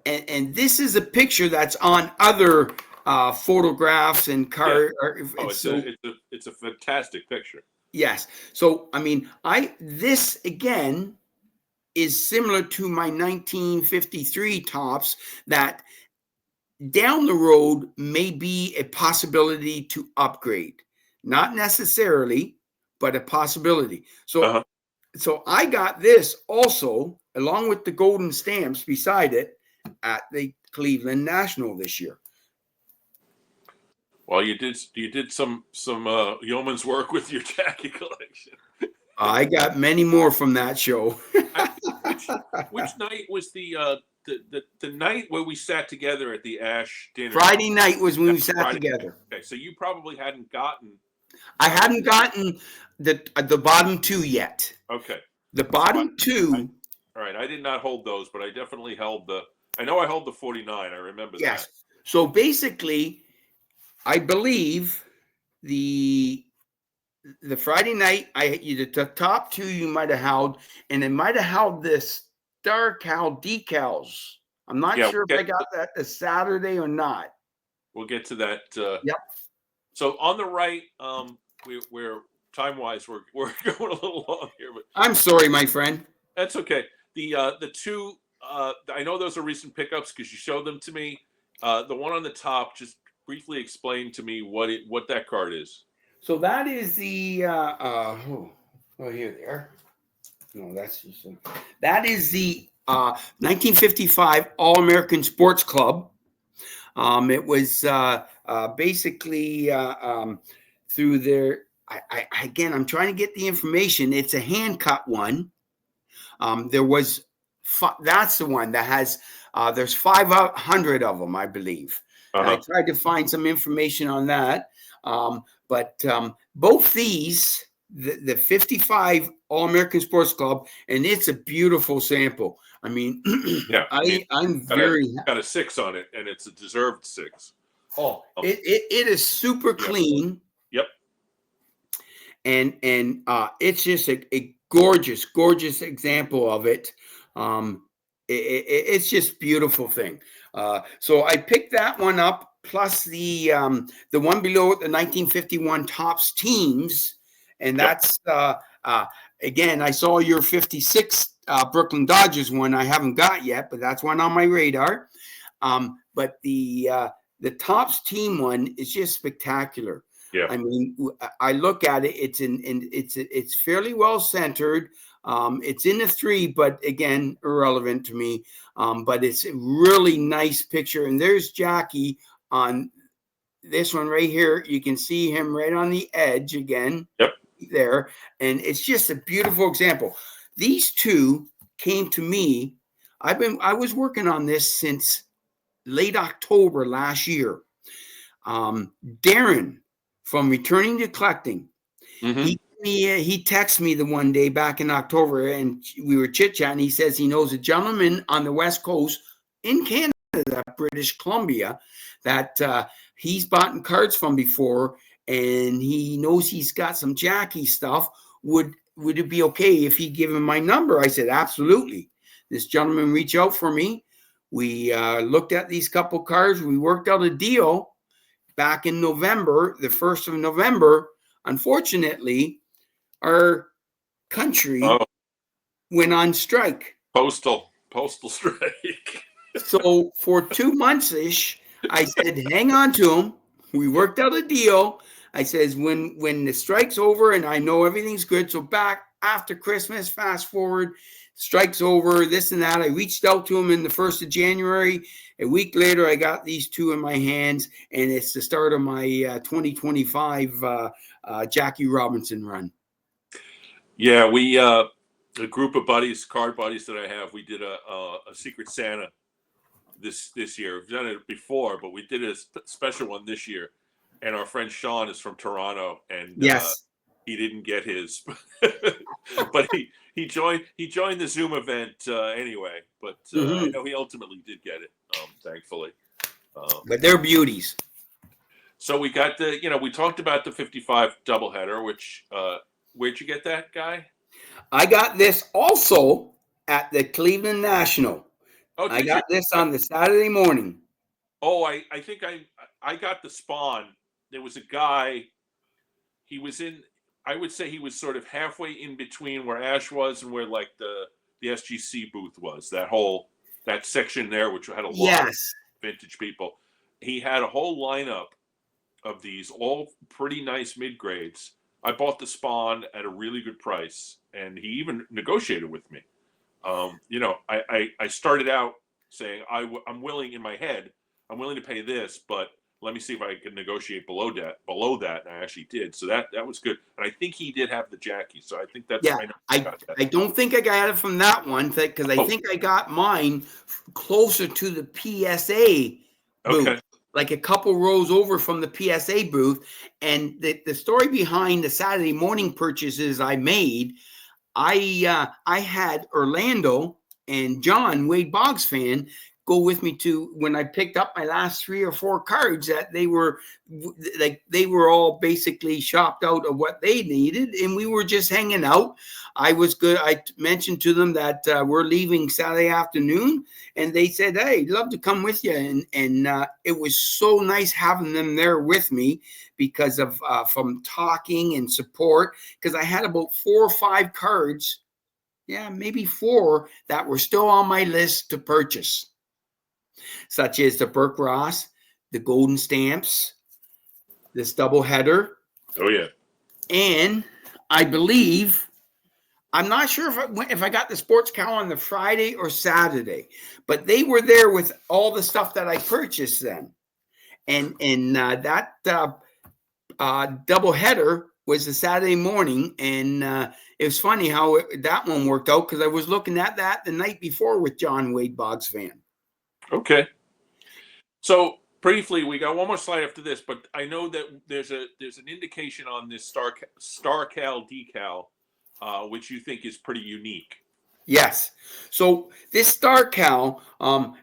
S2: And this is a picture that's on other photographs and card.
S1: Yeah. It's a fantastic picture.
S2: Yes. So I mean, this again is similar to my 1953 tops, that down the road may be a possibility to upgrade. Not necessarily, but a possibility. So, So I got this also, along with the golden stamps beside it, at the Cleveland National this year.
S1: Well, you did some yeoman's work with your Jackie collection.
S2: I got many more from that show.
S1: Which night was the night where we sat together at the Ash dinner?
S2: Friday night was when we sat together.
S1: Okay, so you probably hadn't gotten.
S2: I hadn't gotten the bottom two yet.
S1: Okay.
S2: The bottom two.
S1: All right, I did not hold those, but I definitely held I know I held the 49. I remember that.
S2: Yes. So basically, I believe the the Friday night, the top two you might have held, and it might have held this Star Cal decals. I'm not
S1: Yeah,
S2: sure if I got that the Saturday or not.
S1: We'll get to that.
S2: Yep.
S1: So on the right, we're time wise, we're going a little long here, but
S2: I'm sorry, my friend.
S1: that's okay. The two, I know those are recent pickups because you showed them to me. The one on the top, just briefly explain to me what that card is.
S2: So that is the here there. No, that's just that is the 1955 All-American Sports Club. It was basically through their. Again, I'm trying to get the information. It's a hand cut one. There was that's the one that has. There's 500 of them, I believe. I tried to find some information on that. But both these, the 55 All-American Sports Club, and it's a beautiful sample. I mean,
S1: yeah,
S2: I'm very
S1: got a 6 on it, and it's a deserved 6.
S2: Oh, it is super clean.
S1: Yep.
S2: And it's just a gorgeous example of it. It's just beautiful thing. So I picked that one up. Plus the one below it, the 1951 Topps teams, and that's again. I saw your 56 Brooklyn Dodgers one. I haven't got yet, but that's one on my radar. But the Topps team one is just spectacular.
S1: Yeah,
S2: I mean, I look at it. It's fairly well centered. It's in the 3, but again, irrelevant to me. But it's a really nice picture, and there's Jackie. On this one right here, you can see him right on the edge again.
S1: Yep.
S2: There, and it's just a beautiful example. These two came to me. I was working on this since late October last year. Darren from Returning to Collecting, he texted me the one day back in October, and we were chit-chatting. He says he knows a gentleman on the West Coast in Canada, British Columbia, that he's bought cards from before, and he knows he's got some Jackie stuff. Would it be okay if he give him my number? I said, absolutely. This gentleman reached out for me. We looked at these couple cards. We worked out a deal back in November, the 1st of November. Unfortunately, our country went on strike.
S1: Postal strike.
S2: So for 2 months-ish, I said, hang on to them. We worked out a deal. I says, when the strike's over and I know everything's good, so back after Christmas, fast forward, strike's over, this and that. I reached out to him in the 1st of January. A week later, I got these two in my hands, and it's the start of my 2025 Jackie Robinson run.
S1: Yeah, we a group of buddies, card buddies that I have, we did a Secret Santa this year. We've done it before, but we did a special one this year. And our friend Sean is from Toronto, and
S2: yes,
S1: he didn't get his, but he joined the Zoom event anyway. But I know he ultimately did get it, thankfully.
S2: But they're beauties.
S1: So we got we talked about the 55 doubleheader, which where'd you get that, guy?
S2: I got this also at the Cleveland National.
S1: Oh,
S2: I got this on the Saturday morning.
S1: Oh, I think I got the Spawn. There was a guy, he was in, I would say he was sort of halfway in between where Ash was and where like the SGC booth was. That section there, which had a lot of vintage people. He had a whole lineup of these, all pretty nice mid-grades. I bought the Spawn at a really good price, and he even negotiated with me. I started out saying, I'm willing in my head, I'm willing to pay this, but let me see if I can negotiate below that. And I actually did. So that was good. And I think he did have the Jackie. So I think that's
S2: I don't think I got it from that one because I think I got mine closer to the PSA booth. Okay. Like a couple rows over from the PSA booth. And the story behind the Saturday morning purchases I made, I had Orlando and John, Wade Boggs fan, go with me to when I picked up my last 3 or 4 cards, that they were all basically shopped out of what they needed, and we were just hanging out. I was good. I mentioned to them that we're leaving Saturday afternoon, and they said, "Hey, love to come with you." And it was so nice having them there with me because of from talking and support. Because I had about 4 or 5 cards. Yeah, maybe 4 that were still on my list to purchase, such as the Burke Ross, the Golden Stamps, this double header.
S1: Oh, yeah.
S2: And I believe, I'm not sure if I got the sports cow on the Friday or Saturday, but they were there with all the stuff that I purchased then. And that double header was the Saturday morning, and it was funny how that one worked out because I was looking at that the night before with John Wade Boggs fan.
S1: Okay. So briefly, we got one more slide after this, but I know that there's an indication on this StarCal decal, which you think is pretty unique.
S2: Yes. So this StarCal,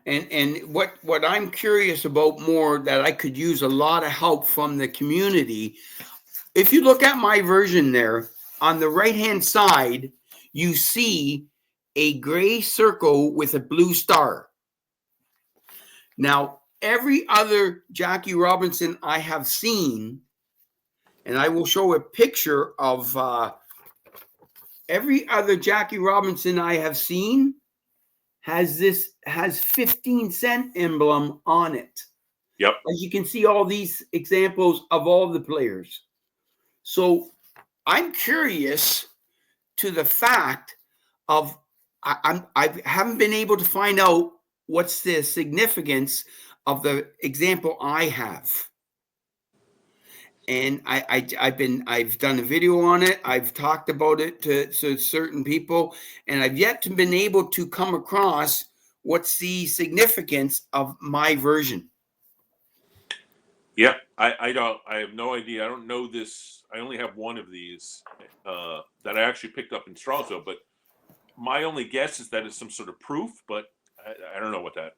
S2: and what I'm curious about more, that I could use a lot of help from the community. If you look at my version there, on the right-hand side, you see a gray circle with a blue star. Now, every other Jackie Robinson I have seen, and I will show a picture of every other Jackie Robinson I have seen has 15-cent emblem on it.
S1: Yep.
S2: As you can see, all these examples of all the players. So I'm curious to the fact of I haven't been able to find out what's the significance of the example I have. And I've done a video on it. I've talked about it to certain people, and I've yet to been able to come across what's the significance of my version.
S1: Yeah, I have no idea. I don't know this. I only have one of these that I actually picked up in Strongsville, but my only guess is that it's some sort of proof, but I don't know what that,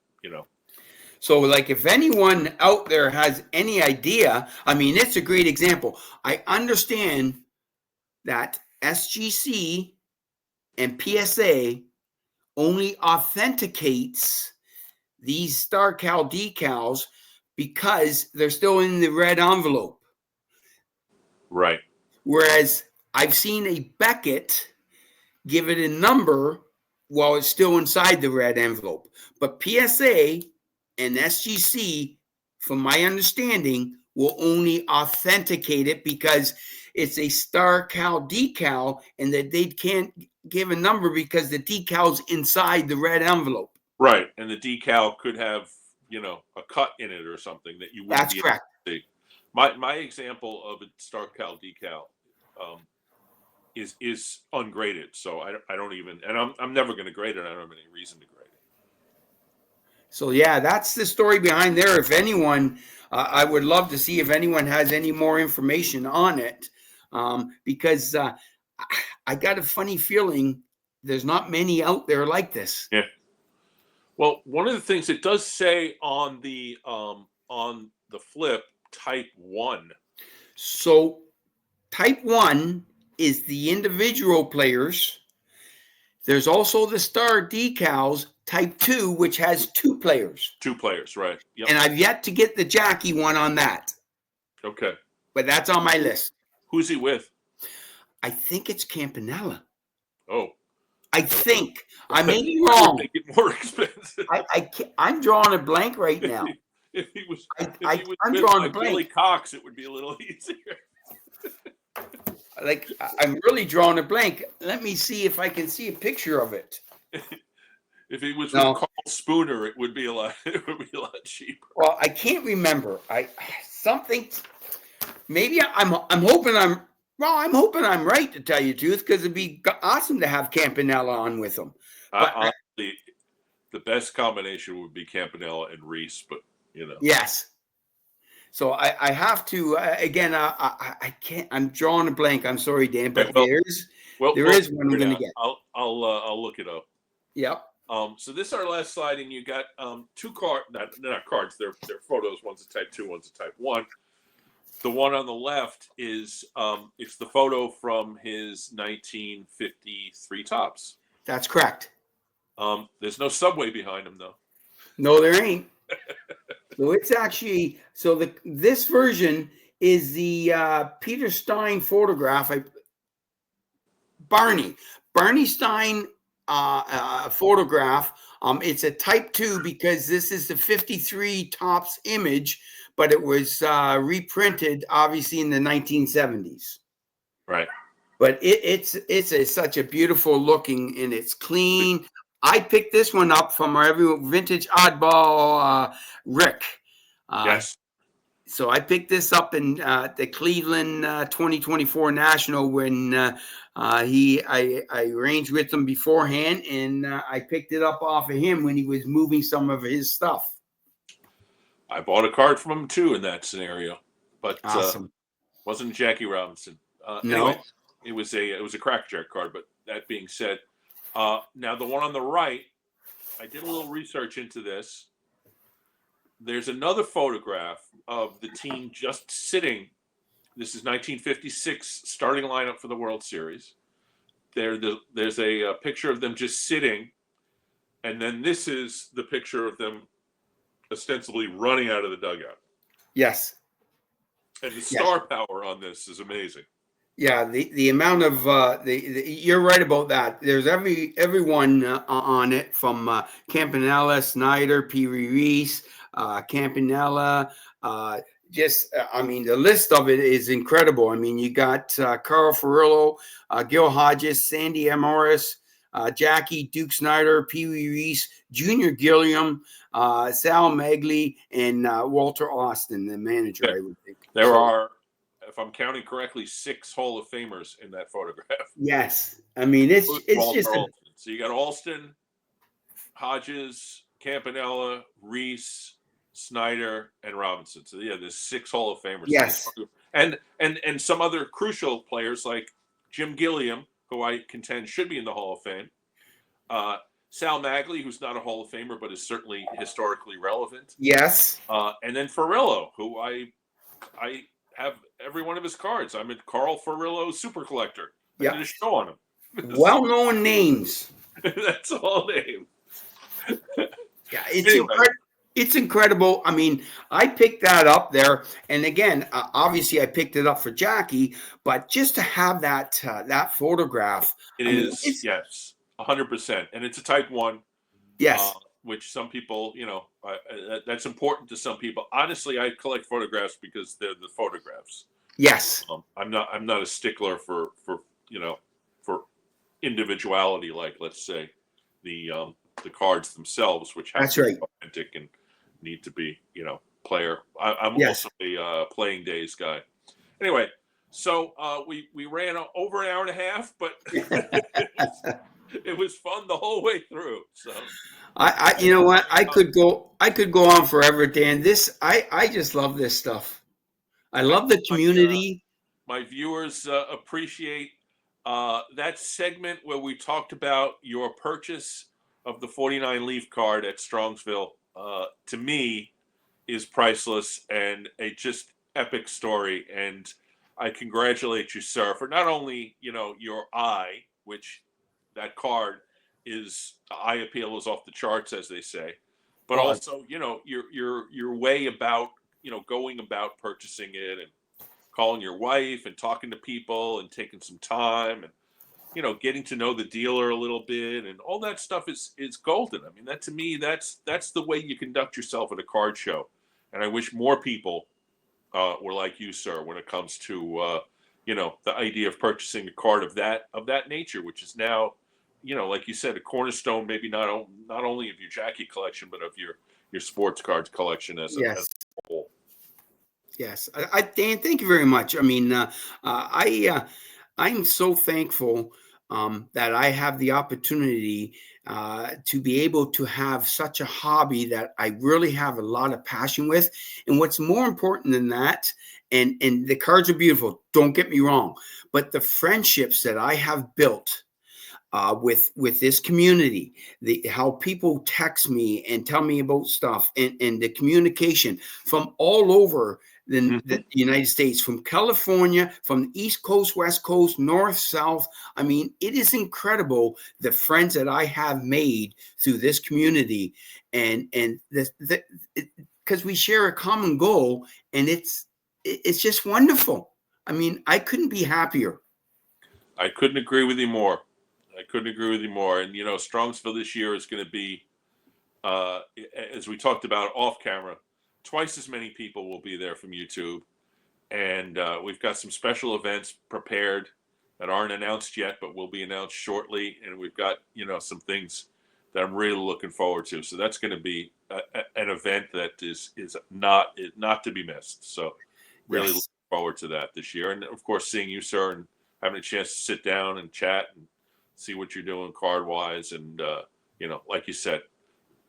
S2: So, like, if anyone out there has any idea, I mean, it's a great example. I understand that SGC and PSA only authenticates these StarCal decals because they're still in the red envelope.
S1: Right.
S2: Whereas I've seen a Beckett give it a number while it's still inside the red envelope. But PSA and SGC, from my understanding, will only authenticate it because it's a StarCal decal, and that they can't give a number because the decal's inside the red envelope.
S1: Right, and the decal could have, a cut in it or something that you wouldn't
S2: That's
S1: be
S2: correct.
S1: able to see. My example of a StarCal decal is ungraded, so I don't even, and I'm never going to grade it. I don't have any reason to grade it.
S2: So yeah, that's the story behind there. If anyone, I would love to see if anyone has any more information on it, because I got a funny feeling there's not many out there like this.
S1: Yeah. Well, one of the things it does say on the flip, type 1.
S2: So type 1 is the individual players. There's also the star decals, type 2, which has 2 players.
S1: 2 players, right. Yep.
S2: And I've yet to get the Jackie one on that.
S1: Okay.
S2: But that's on my list.
S1: Who's he with?
S2: I think it's Campanella.
S1: Oh.
S2: I think. I may be wrong.
S1: Make it more expensive.
S2: I'm drawing a blank right now.
S1: If he was
S2: I'm
S1: with
S2: drawing a blank.
S1: Billy Cox, it would be a little easier.
S2: Like, I'm really drawing a blank. Let me see if I can see a picture of it.
S1: If he was with Carl Spooner, it would be a lot cheaper.
S2: Well, I can't remember. Maybe I'm hoping I'm hoping I'm right, to tell you the truth, because it'd be awesome to have Campanella on with him.
S1: Honestly, the best combination would be Campanella and Reese, but
S2: Yes. So I have to again. I can't. I'm drawing a blank. I'm sorry, Dan, but there is one I'm going to get.
S1: I'll look it up.
S2: Yep.
S1: So this is our last slide, and you got two cards. They're not cards. They're photos. One's a type 2, one's a type 1. The one on the left is it's the photo from his 1953 Topps.
S2: That's correct.
S1: There's no subway behind him, though.
S2: No, there ain't. So it's actually this version is the Peter Stein photograph. Barney Stein photograph. It's a type 2 because this is the 53 Topps image, but it was reprinted obviously in the 1970s.
S1: Right.
S2: But it's such a beautiful looking, and it's clean. I picked this one up from our vintage oddball Rick.
S1: Yes.
S2: So I picked this up in the Cleveland 2024 National when I arranged with him beforehand, and I picked it up off of him when he was moving some of his stuff.
S1: I bought a card from him too in that scenario, but
S2: awesome.
S1: Wasn't Jackie Robinson.
S2: No,
S1: anyway, it was a crackjack card. But that being said, now the one on the right, I did a little research into this. There's another photograph of the team just sitting. This is 1956 starting lineup for the World Series. There's a picture of them just sitting, and then this is the picture of them ostensibly running out of the dugout.
S2: Yes.
S1: And the star power on this is amazing.
S2: Yeah, the amount of you're right about that. There's everyone on it from Campanella, Snyder, Pee Wee Reese, Campanella. I mean, the list of it is incredible. I mean, you got Carl Furillo, Gil Hodges, Sandy Amoris, Jackie, Duke Snyder, Pee Wee Reese, Junior Gilliam, Sal Magley, and Walter Austin, the manager.
S1: Yeah.
S2: I would think
S1: there are, if I'm counting correctly, 6 Hall of Famers in that photograph.
S2: Yes, I mean it's just
S1: so you got Alston, Hodges, Campanella, Reese, Snyder, and Robinson. So yeah, there's 6 Hall of Famers.
S2: Yes,
S1: and some other crucial players like Jim Gilliam, who I contend should be in the Hall of Fame. Sal Magley, who's not a Hall of Famer but is certainly historically relevant.
S2: Yes,
S1: and then Furillo, who I have every one of his cards. I'm a Carl Furillo super collector. I did a show on him.
S2: Well-known names.
S1: That's all names.
S2: Yeah, it's incredible. I mean, I picked that up there, and again, obviously, I picked it up for Jackie. But just to have that photograph,
S1: yes, 100%, and it's a type 1.
S2: Yes.
S1: Which some people, that's important to some people. Honestly, I collect photographs because they're the photographs.
S2: Yes.
S1: I'm not a stickler for individuality, like let's say the cards themselves, which have to be authentic and need to be, player. I'm also a playing days guy. Anyway, so we ran over an hour and a half, but it was fun the whole way through. So.
S2: You know what? I could go on forever, Dan. I just love this stuff. I love the community.
S1: My viewers appreciate that segment where we talked about your purchase of the 49 Leaf card at Strongsville. To me, is priceless and a just epic story. And I congratulate you, sir, for not only your eye, which that card is eye appeal is off the charts, as they say, but also your way about going about purchasing it and calling your wife and talking to people and taking some time and getting to know the dealer a little bit and all that stuff is golden. I mean, that to me, that's the way you conduct yourself at a card show. And I wish more people were like you, sir, when it comes to the idea of purchasing a card of that nature, which is now, like you said, a cornerstone, maybe not only of your Jackie collection, but of your sports cards collection as a whole.
S2: Yes, Dan, thank you very much. I mean, I'm so thankful that I have the opportunity to be able to have such a hobby that I really have a lot of passion with. And what's more important than that, and the cards are beautiful, don't get me wrong, but the friendships that I have built with this community, how people text me and tell me about stuff, and the communication from all over the United States, from California, from the East Coast, West Coast, North, South. I mean, it is incredible the friends that I have made through this community, and because we share a common goal, and it's just wonderful. I mean, I couldn't be happier.
S1: I couldn't agree with you more. And Strongsville this year is going to be, as we talked about off camera, twice as many people will be there from YouTube, and we've got some special events prepared that aren't announced yet, but will be announced shortly. And we've got some things that I'm really looking forward to. So that's going to be an event that is not to be missed. So really looking forward to that this year, and of course seeing you, sir, and having a chance to sit down and chat and see what you're doing card wise. And like you said,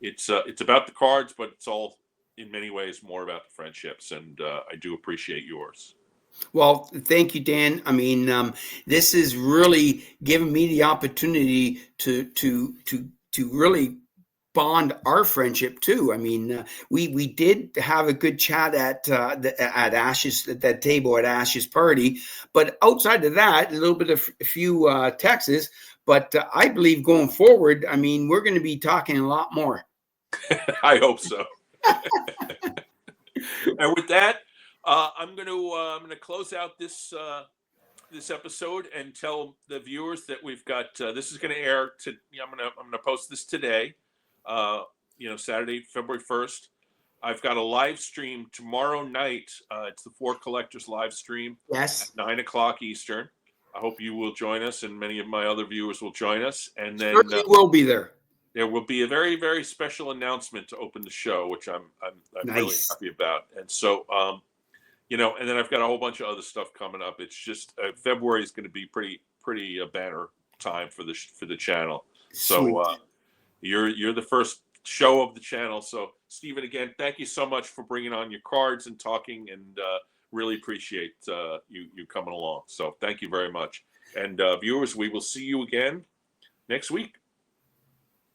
S1: it's about the cards, but it's all in many ways more about the friendships, and I do appreciate yours.
S2: Well, thank you, Dan. I mean, this is really giving me the opportunity to really bond our friendship too. I mean, we did have a good chat at Ash's, at that table at Ash's party, but outside of that, a little bit of a few texts. But I believe going forward, I mean, we're going to be talking a lot more.
S1: I hope so. And with that, I'm going to close out this episode and tell the viewers that we've got this is going to air to. I'm going to post this today. Saturday, February 1st. I've got a live stream tomorrow night. It's the Four Collectors live stream.
S2: Yes.
S1: At 9:00 Eastern. I hope you will join us, and many of my other viewers will join us. And then
S2: we'll be there.
S1: There will be a very, very special announcement to open the show, which I'm
S2: Nice.
S1: really happy about. And so, and then I've got a whole bunch of other stuff coming up. It's just February is going to be pretty banner time for the channel. So you're the first show of the channel. So Stephen, again, thank you so much for bringing on your cards and talking, and really appreciate you coming along. So thank you very much. And viewers, we will see you again next week.